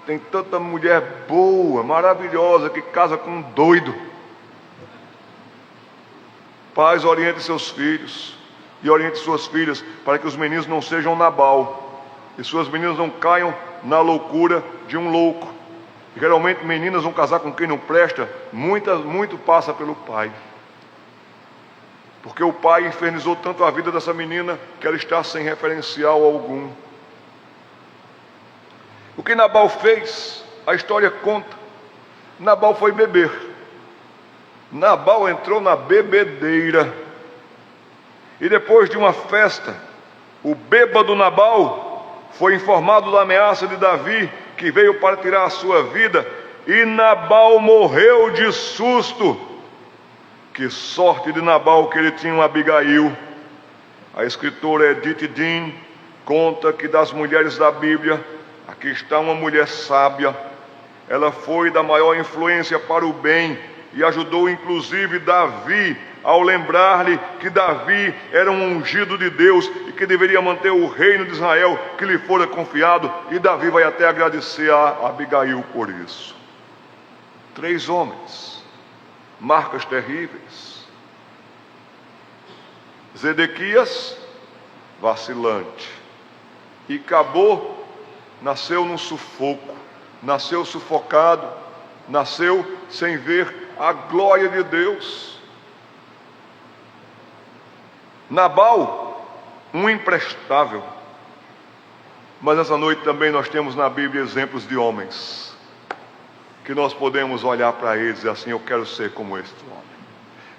Tem tanta mulher boa, maravilhosa, que casa com um doido. Pais, oriente seus filhos e oriente suas filhas para que os meninos não sejam Nabal e suas meninas não caiam na loucura de um louco. Geralmente meninas vão casar com quem não presta, muito passa pelo pai. Porque o pai infernizou tanto a vida dessa menina que ela está sem referencial algum. O que Nabal fez, a história conta. Nabal foi beber. Nabal entrou na bebedeira. E depois de uma festa, o bêbado Nabal foi informado da ameaça de Davi, que veio para tirar a sua vida. E Nabal morreu de susto. Que sorte de Nabal que ele tinha uma Abigail. A escritora Edith Dean conta que das mulheres da Bíblia, aqui está uma mulher sábia. Ela foi da maior influência para o bem e ajudou inclusive Davi, ao lembrar-lhe que Davi era um ungido de Deus e que deveria manter o reino de Israel que lhe fora confiado, e Davi vai até agradecer a Abigail por isso. 3 homens, marcas terríveis. Zedequias, vacilante, e Cabô nasceu num sufoco, nasceu sufocado, nasceu sem ver a glória de Deus. Nabal, um imprestável. Mas essa noite também nós temos na Bíblia exemplos de homens que nós podemos olhar para eles e dizer assim: eu quero ser como este homem.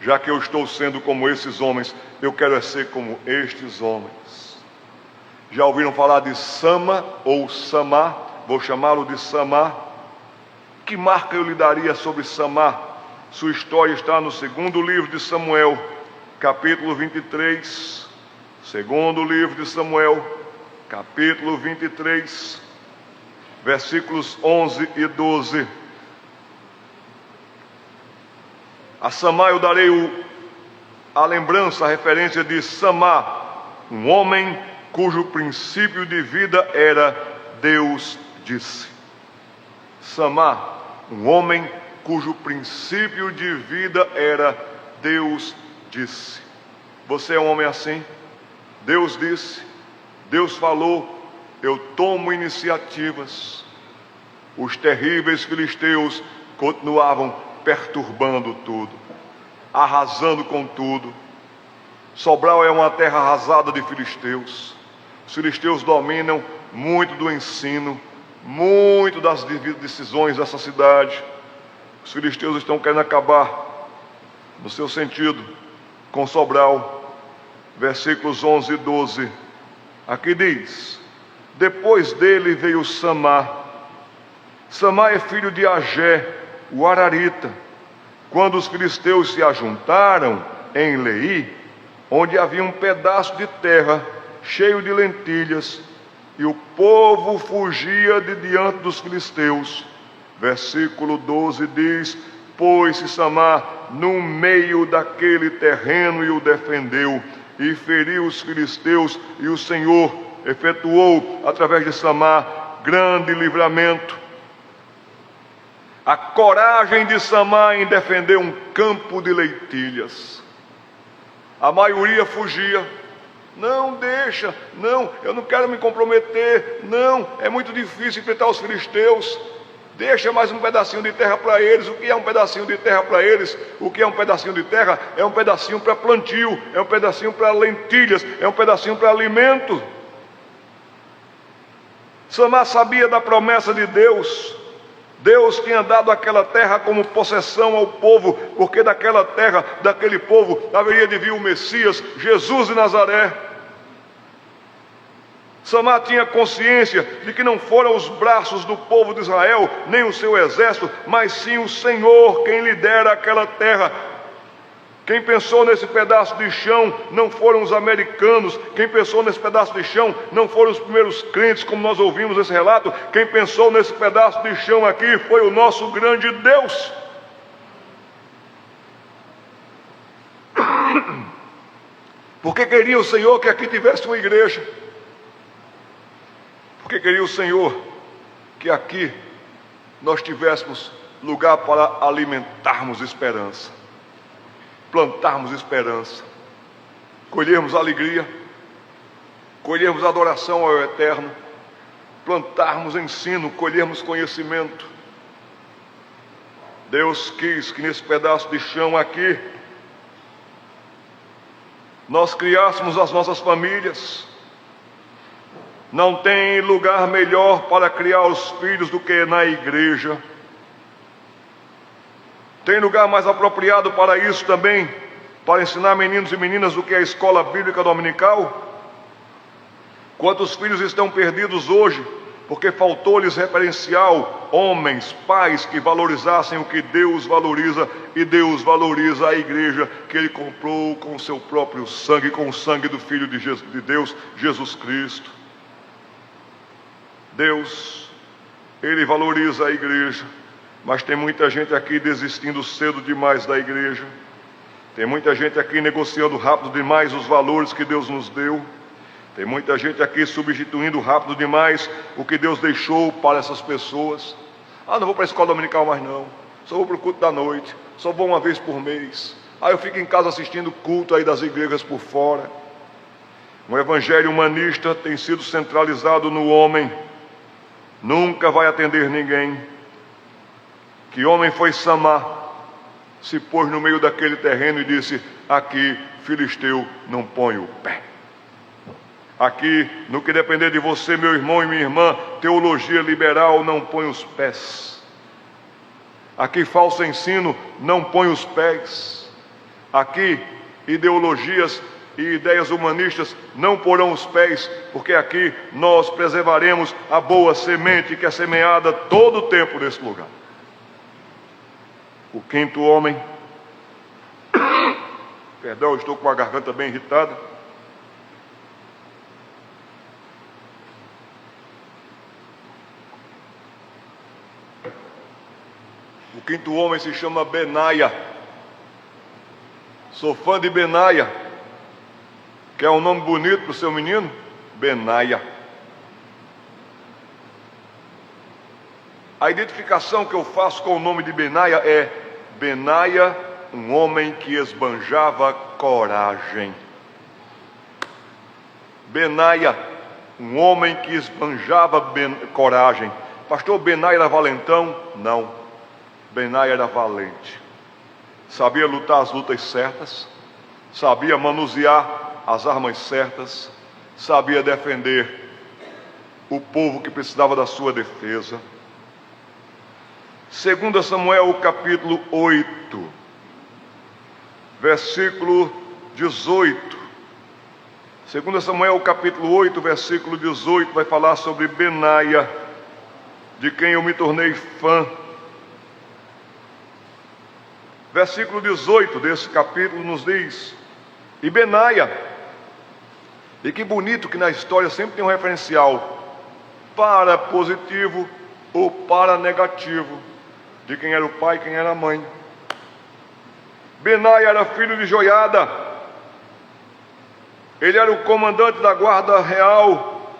Já que eu estou sendo como esses homens, eu quero ser como estes homens. Já ouviram falar de Sama ou Samá? Vou chamá-lo de Samá. Que marca eu lhe daria sobre Samá? Sua história está no 2º livro de Samuel, capítulo 23. 2º livro de Samuel, capítulo 23, versículos 11 e 12. A Samá eu darei a lembrança, a referência de Samá, um homem cujo princípio de vida era Deus disse. Samá, um homem cujo princípio de vida era Deus disse. Você é um homem assim? Deus disse, Deus falou, eu tomo iniciativas. Os terríveis filisteus continuavam perturbando tudo, arrasando com tudo. Sobral é uma terra arrasada de filisteus. Os filisteus dominam muito do ensino, muito das decisões dessa cidade. Os filisteus estão querendo acabar, no seu sentido, com Sobral. Versículos 11 e 12. Aqui diz: depois dele veio Samá. Samá é filho de Agé, o Ararita. Quando os filisteus se ajuntaram em Leí, onde havia um pedaço de terra cheio de lentilhas, e o povo fugia de diante dos filisteus. Versículo 12 diz: pôs-se Samá no meio daquele terreno e o defendeu, e feriu os filisteus, e o Senhor efetuou através de Samá grande livramento. A coragem de Samá em defender um campo de lentilhas. A maioria fugia. Não, deixa, não, eu não quero me comprometer, não, é muito difícil enfrentar os filisteus. Deixa mais um pedacinho de terra para eles. O que é um pedacinho de terra para eles? O que é um pedacinho de terra? É um pedacinho para plantio, é um pedacinho para lentilhas, é um pedacinho para alimento. Samá sabia da promessa de Deus. Deus tinha dado aquela terra como possessão ao povo, porque daquela terra, daquele povo, haveria de vir o Messias, Jesus de Nazaré. Samá tinha consciência de que não foram os braços do povo de Israel, nem o seu exército, mas sim o Senhor quem lhe dera aquela terra. Quem pensou nesse pedaço de chão não foram os americanos. Quem pensou nesse pedaço de chão não foram os primeiros crentes, como nós ouvimos esse relato. Quem pensou nesse pedaço de chão aqui foi o nosso grande Deus. Porque queria o Senhor que aqui tivesse uma igreja. Porque queria o Senhor que aqui nós tivéssemos lugar para alimentarmos esperança, plantarmos esperança, colhermos alegria, colhermos adoração ao Eterno, plantarmos ensino, colhermos conhecimento. Deus quis que nesse pedaço de chão aqui nós criássemos as nossas famílias. Não tem lugar melhor para criar os filhos do que na igreja. Tem lugar mais apropriado para isso também, para ensinar meninos e meninas, do que a escola bíblica dominical? Quantos filhos estão perdidos hoje, porque faltou-lhes referencial, homens, pais que valorizassem o que Deus valoriza, e Deus valoriza a igreja que Ele comprou com o seu próprio sangue, com o sangue do Filho de Deus, Jesus Cristo. Deus, Ele valoriza a igreja. Mas tem muita gente aqui desistindo cedo demais da igreja. Tem muita gente aqui negociando rápido demais os valores que Deus nos deu. Tem muita gente aqui substituindo rápido demais o que Deus deixou para essas pessoas. Não vou para a escola dominical mais não. Só vou para o culto da noite. Só vou uma vez por mês. Eu fico em casa assistindo culto aí das igrejas por fora. O evangelho humanista tem sido centralizado no homem. Nunca vai atender ninguém. Que homem foi Samar? Se pôs no meio daquele terreno e disse: aqui, filisteu, não põe o pé. Aqui, no que depender de você, meu irmão e minha irmã, teologia liberal não põe os pés. Aqui, falso ensino não põe os pés. Aqui, ideologias e ideias humanistas não porão os pés, porque aqui nós preservaremos a boa semente que é semeada todo o tempo nesse lugar. O quinto homem, perdão, estou com a garganta bem irritada. O quinto homem se chama Benaia. Sou fã de Benaia. Quer um nome bonito para o seu menino? Benaia. A identificação que eu faço com o nome de Benaia é: Benaia, um homem que esbanjava coragem. Benaia, um homem que esbanjava coragem. Pastor, Benaia era valentão? Não. Benaia era valente. Sabia lutar as lutas certas. Sabia manusear as armas certas. Sabia defender o povo que precisava da sua defesa. 2 Samuel capítulo 8, versículo 18. 2 Samuel capítulo 8, versículo 18, vai falar sobre Benaia, de quem eu me tornei fã. Versículo 18 desse capítulo nos diz: e Benaia, e que bonito que na história sempre tem um referencial para positivo ou para negativo, de quem era o pai e quem era a mãe. Benaia era filho de Joiada. Ele era o comandante da guarda real.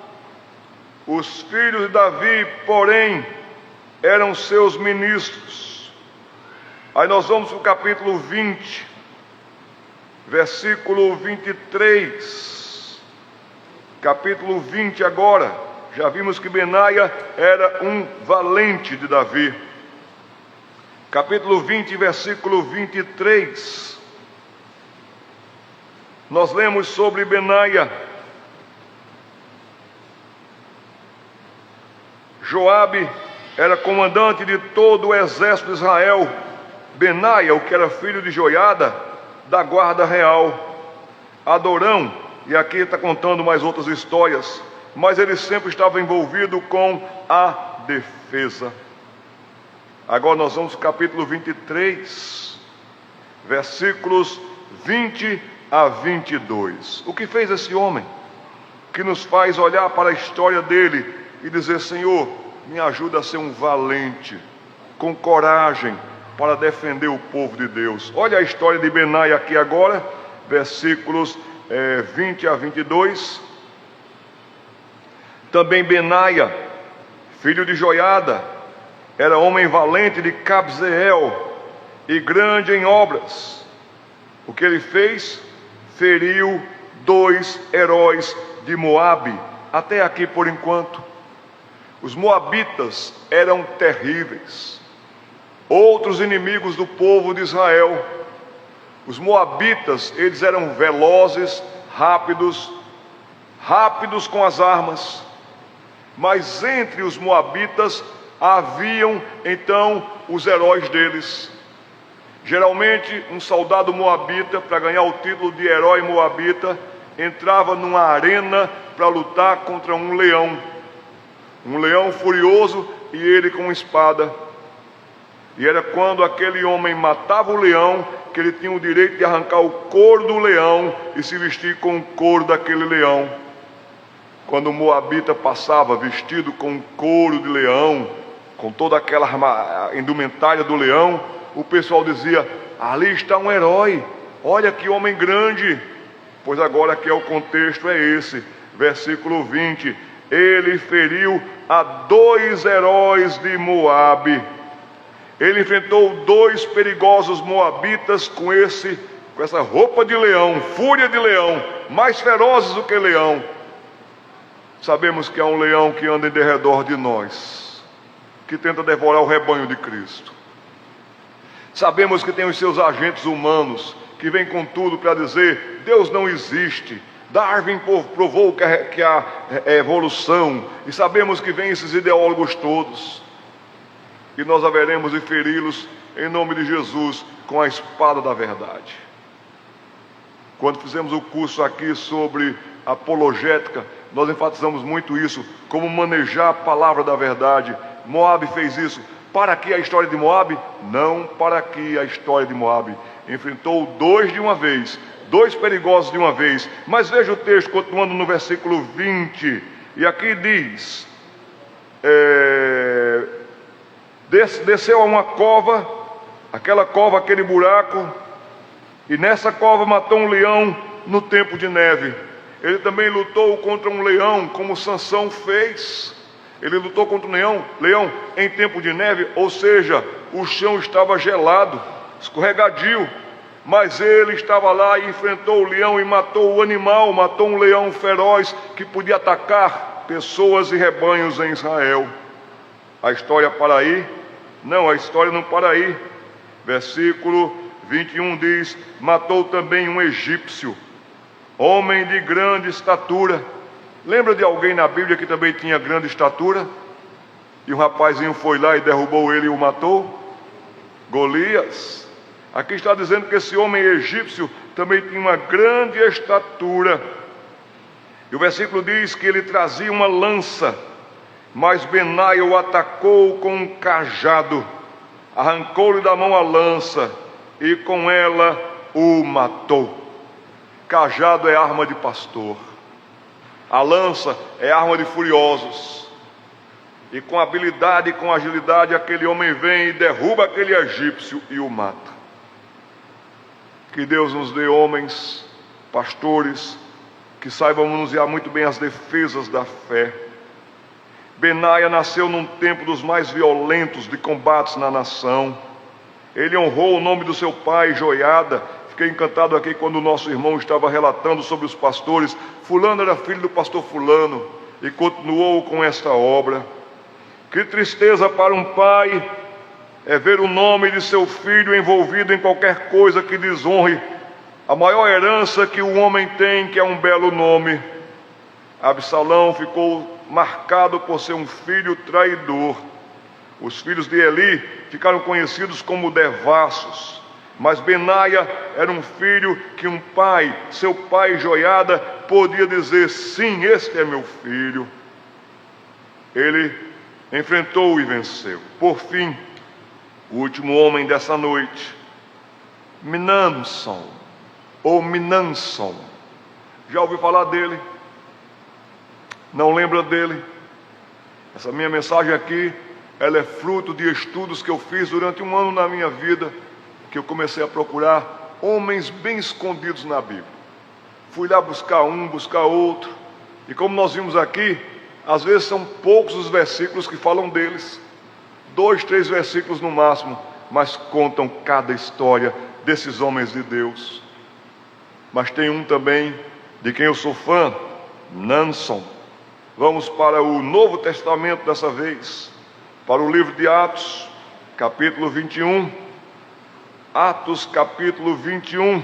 Os filhos de Davi, porém, eram seus ministros. Aí nós vamos para o capítulo 20, versículo 23. Capítulo 20 agora. Já vimos que Benaia era um valente de Davi. Capítulo 20, versículo 23. Nós lemos sobre Benaia. Joabe era comandante de todo o exército de Israel. Benaia, o que era filho de Joiada, da guarda real. Adorão, e aqui está contando mais outras histórias, mas ele sempre estava envolvido com a defesa. Agora nós vamos ao capítulo 23, versículos 20 a 22. O que fez esse homem? Que nos faz olhar para a história dele e dizer: Senhor, me ajuda a ser um valente, com coragem, para defender o povo de Deus. Olha a história de Benaia aqui agora, versículos 20 a 22. Também Benaia, filho de Joiada, era homem valente de Cabzeel e grande em obras. O que ele fez? Feriu 2 heróis de Moabe. Até aqui por enquanto. Os moabitas eram terríveis, outros inimigos do povo de Israel. Os moabitas, eles eram velozes, rápidos com as armas. Mas entre os moabitas haviam então os heróis deles. Geralmente um soldado moabita, para ganhar o título de herói moabita, entrava numa arena para lutar contra um leão furioso, e ele com espada. E era quando aquele homem matava o leão que ele tinha o direito de arrancar o couro do leão e se vestir com o couro daquele leão. Quando o moabita passava vestido com couro de leão, com toda aquela indumentária do leão, o pessoal dizia: ali está um herói, olha que homem grande. Pois agora aqui o contexto é esse, versículo 20: ele feriu a 2 heróis de Moabe. Ele enfrentou 2 perigosos moabitas com essa roupa de leão, fúria de leão, mais ferozes do que leão. Sabemos que há um leão que anda em derredor de nós, que tenta devorar o rebanho de Cristo. Sabemos que tem os seus agentes humanos, que vêm com tudo para dizer: Deus não existe. Darwin provou que há evolução, e sabemos que vêm esses ideólogos todos, e nós haveremos de feri-los em nome de Jesus com a espada da verdade. Quando fizemos o curso aqui sobre apologética, nós enfatizamos muito isso, como manejar a palavra da verdade. Moabe fez isso. Para que a história de Moabe? Não para que a história de Moabe. Enfrentou 2 de uma vez, 2 perigosos de uma vez. Mas veja o texto continuando no versículo 20, e aqui diz: desceu a uma cova, aquele buraco, e nessa cova matou um leão no tempo de neve. Ele também lutou contra um leão, como Sansão fez. Ele lutou contra um leão em tempo de neve, ou seja, o chão estava gelado, escorregadio, mas ele estava lá e enfrentou o leão e matou o animal, matou um leão feroz que podia atacar pessoas e rebanhos em Israel. A história para aí? Não, a história não para aí. Versículo 21 diz: matou também um egípcio, homem de grande estatura. Lembra de alguém na Bíblia que também tinha grande estatura? E um rapazinho foi lá e derrubou ele e o matou? Golias. Aqui está dizendo que esse homem egípcio também tinha uma grande estatura. E o versículo diz que ele trazia uma lança, mas Benaia o atacou com um cajado, arrancou-lhe da mão a lança e com ela o matou. Cajado é arma de pastor, a lança é arma de furiosos. E com habilidade e com agilidade aquele homem vem e derruba aquele egípcio e o mata. Que Deus nos dê homens, pastores, que saibam manusear muito bem as defesas da fé. Benaia nasceu num tempo dos mais violentos de combates na nação. Ele honrou o nome do seu pai, Joiada. Fiquei encantado aqui quando o nosso irmão estava relatando sobre os pastores. Fulano era filho do pastor fulano, e continuou com esta obra. Que tristeza para um pai é ver o nome de seu filho envolvido em qualquer coisa que desonre a maior herança que o homem tem, que é um belo nome. Absalão ficou marcado por ser um filho traidor. Os filhos de Eli ficaram conhecidos como devassos, mas Benaia era um filho que um pai, seu pai Joiada, podia dizer: sim, este é meu filho. Ele enfrentou e venceu. Por fim, o último homem dessa noite, Minanson, ou Minanson. Já ouviu falar dele? Não lembra dele? Essa minha mensagem aqui, ela é fruto de estudos que eu fiz durante um ano na minha vida, que eu comecei a procurar homens bem escondidos na Bíblia. Fui lá buscar um, buscar outro, e como nós vimos aqui, às vezes são poucos os versículos que falam deles, 2, 3 versículos no máximo, mas contam cada história desses homens de Deus. Mas tem um também de quem eu sou fã, Nanson. Vamos para o Novo Testamento dessa vez, para o livro de Atos, capítulo 21. Atos, capítulo 21.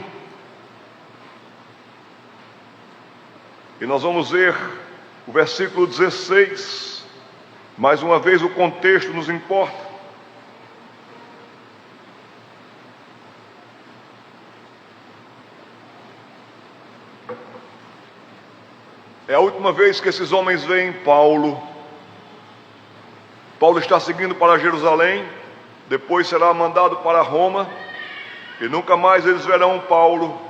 E nós vamos ver o versículo 16. Mais uma vez o contexto nos importa. É a última vez que esses homens veem Paulo. Paulo está seguindo para Jerusalém, depois será mandado para Roma, e nunca mais eles verão Paulo.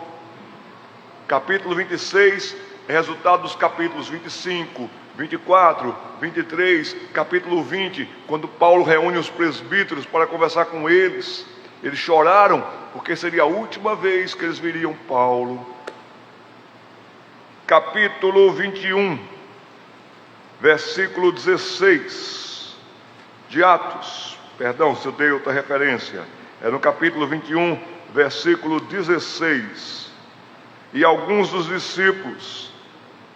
Capítulo 26 é resultado dos capítulos 25, 24, 23, capítulo 20, quando Paulo reúne os presbíteros para conversar com eles, eles choraram porque seria a última vez que eles viriam Paulo. Capítulo 21, versículo 16 de Atos, perdão se eu dei outra referência, é no capítulo 21, versículo 16. E alguns dos discípulos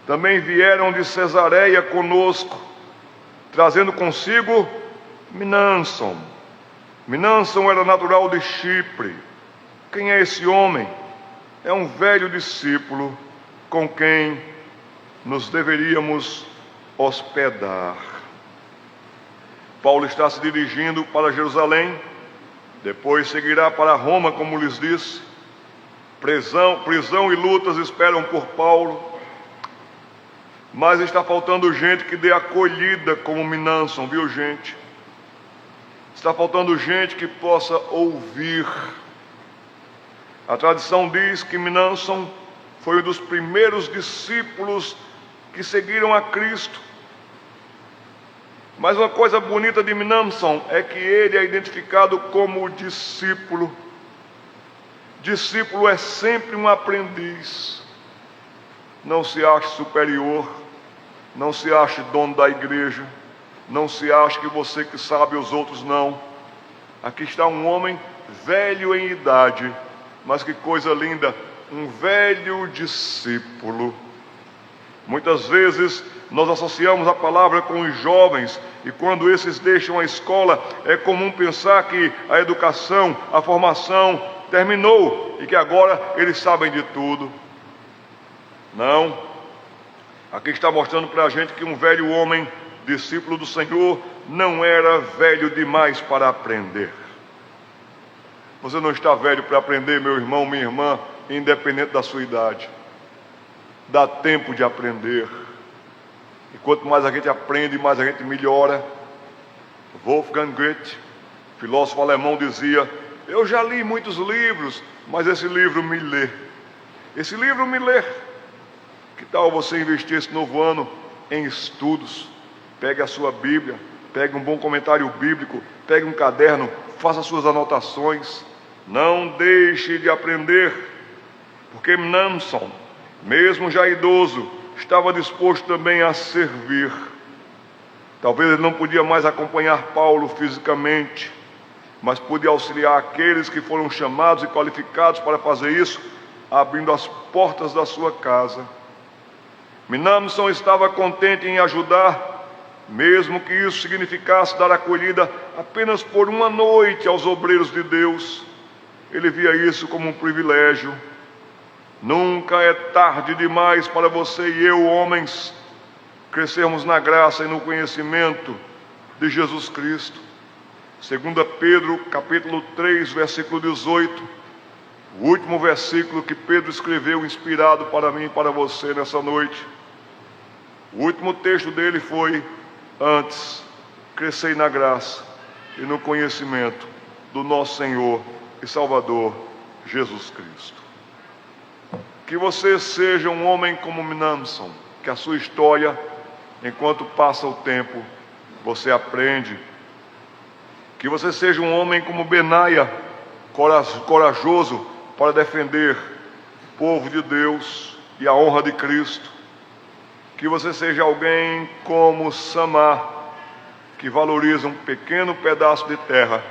também vieram de Cesareia conosco, trazendo consigo Mnason. Mnason era natural de Chipre. Quem é esse homem? É um velho discípulo com quem nos deveríamos hospedar. Paulo está se dirigindo para Jerusalém, depois seguirá para Roma, como lhes disse. Prisão e lutas esperam por Paulo, mas está faltando gente que dê acolhida como Mnason, viu gente? Está faltando gente que possa ouvir. A tradição diz que Mnason foi um dos primeiros discípulos que seguiram a Cristo. Mas uma coisa bonita de Mnason é que ele é identificado como discípulo. Discípulo é sempre um aprendiz. Não se ache superior, não se ache dono da igreja, não se ache que você que sabe, os outros não. Aqui está um homem velho em idade, mas que coisa linda, um velho discípulo. Muitas vezes nós associamos a palavra com os jovens, e quando esses deixam a escola, é comum pensar que a educação, a formação terminou e que agora eles sabem de tudo. Não. Aqui está mostrando para a gente que um velho homem, discípulo do Senhor, não era velho demais para aprender. Você não está velho para aprender, meu irmão, minha irmã, independente da sua idade. Dá tempo de aprender. E quanto mais a gente aprende, mais a gente melhora. Wolfgang Goethe, filósofo alemão, dizia: eu já li muitos livros, mas esse livro me lê. Esse livro me lê. Que tal você investir esse novo ano em estudos? Pegue a sua Bíblia, pegue um bom comentário bíblico, pegue um caderno, faça suas anotações. Não deixe de aprender, porque Mnason, mesmo já idoso, estava disposto também a servir. Talvez ele não podia mais acompanhar Paulo fisicamente, mas podia auxiliar aqueles que foram chamados e qualificados para fazer isso, abrindo as portas da sua casa. Mnason estava contente em ajudar, mesmo que isso significasse dar acolhida apenas por uma noite aos obreiros de Deus. Ele via isso como um privilégio. Nunca é tarde demais para você e eu, homens, crescermos na graça e no conhecimento de Jesus Cristo. 2 Pedro, capítulo 3, versículo 18, o último versículo que Pedro escreveu, inspirado para mim e para você nessa noite. O último texto dele foi: antes, crescei na graça e no conhecimento do nosso Senhor e Salvador Jesus Cristo. Que você seja um homem como Mnason, que a sua história, enquanto passa o tempo, você aprende. Que você seja um homem como Benaia, corajoso para defender o povo de Deus e a honra de Cristo. Que você seja alguém como Samar, que valoriza um pequeno pedaço de terra,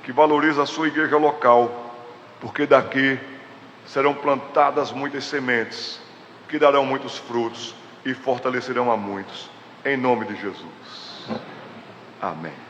que valoriza a sua igreja local, porque daqui serão plantadas muitas sementes, que darão muitos frutos e fortalecerão a muitos, em nome de Jesus. Amém.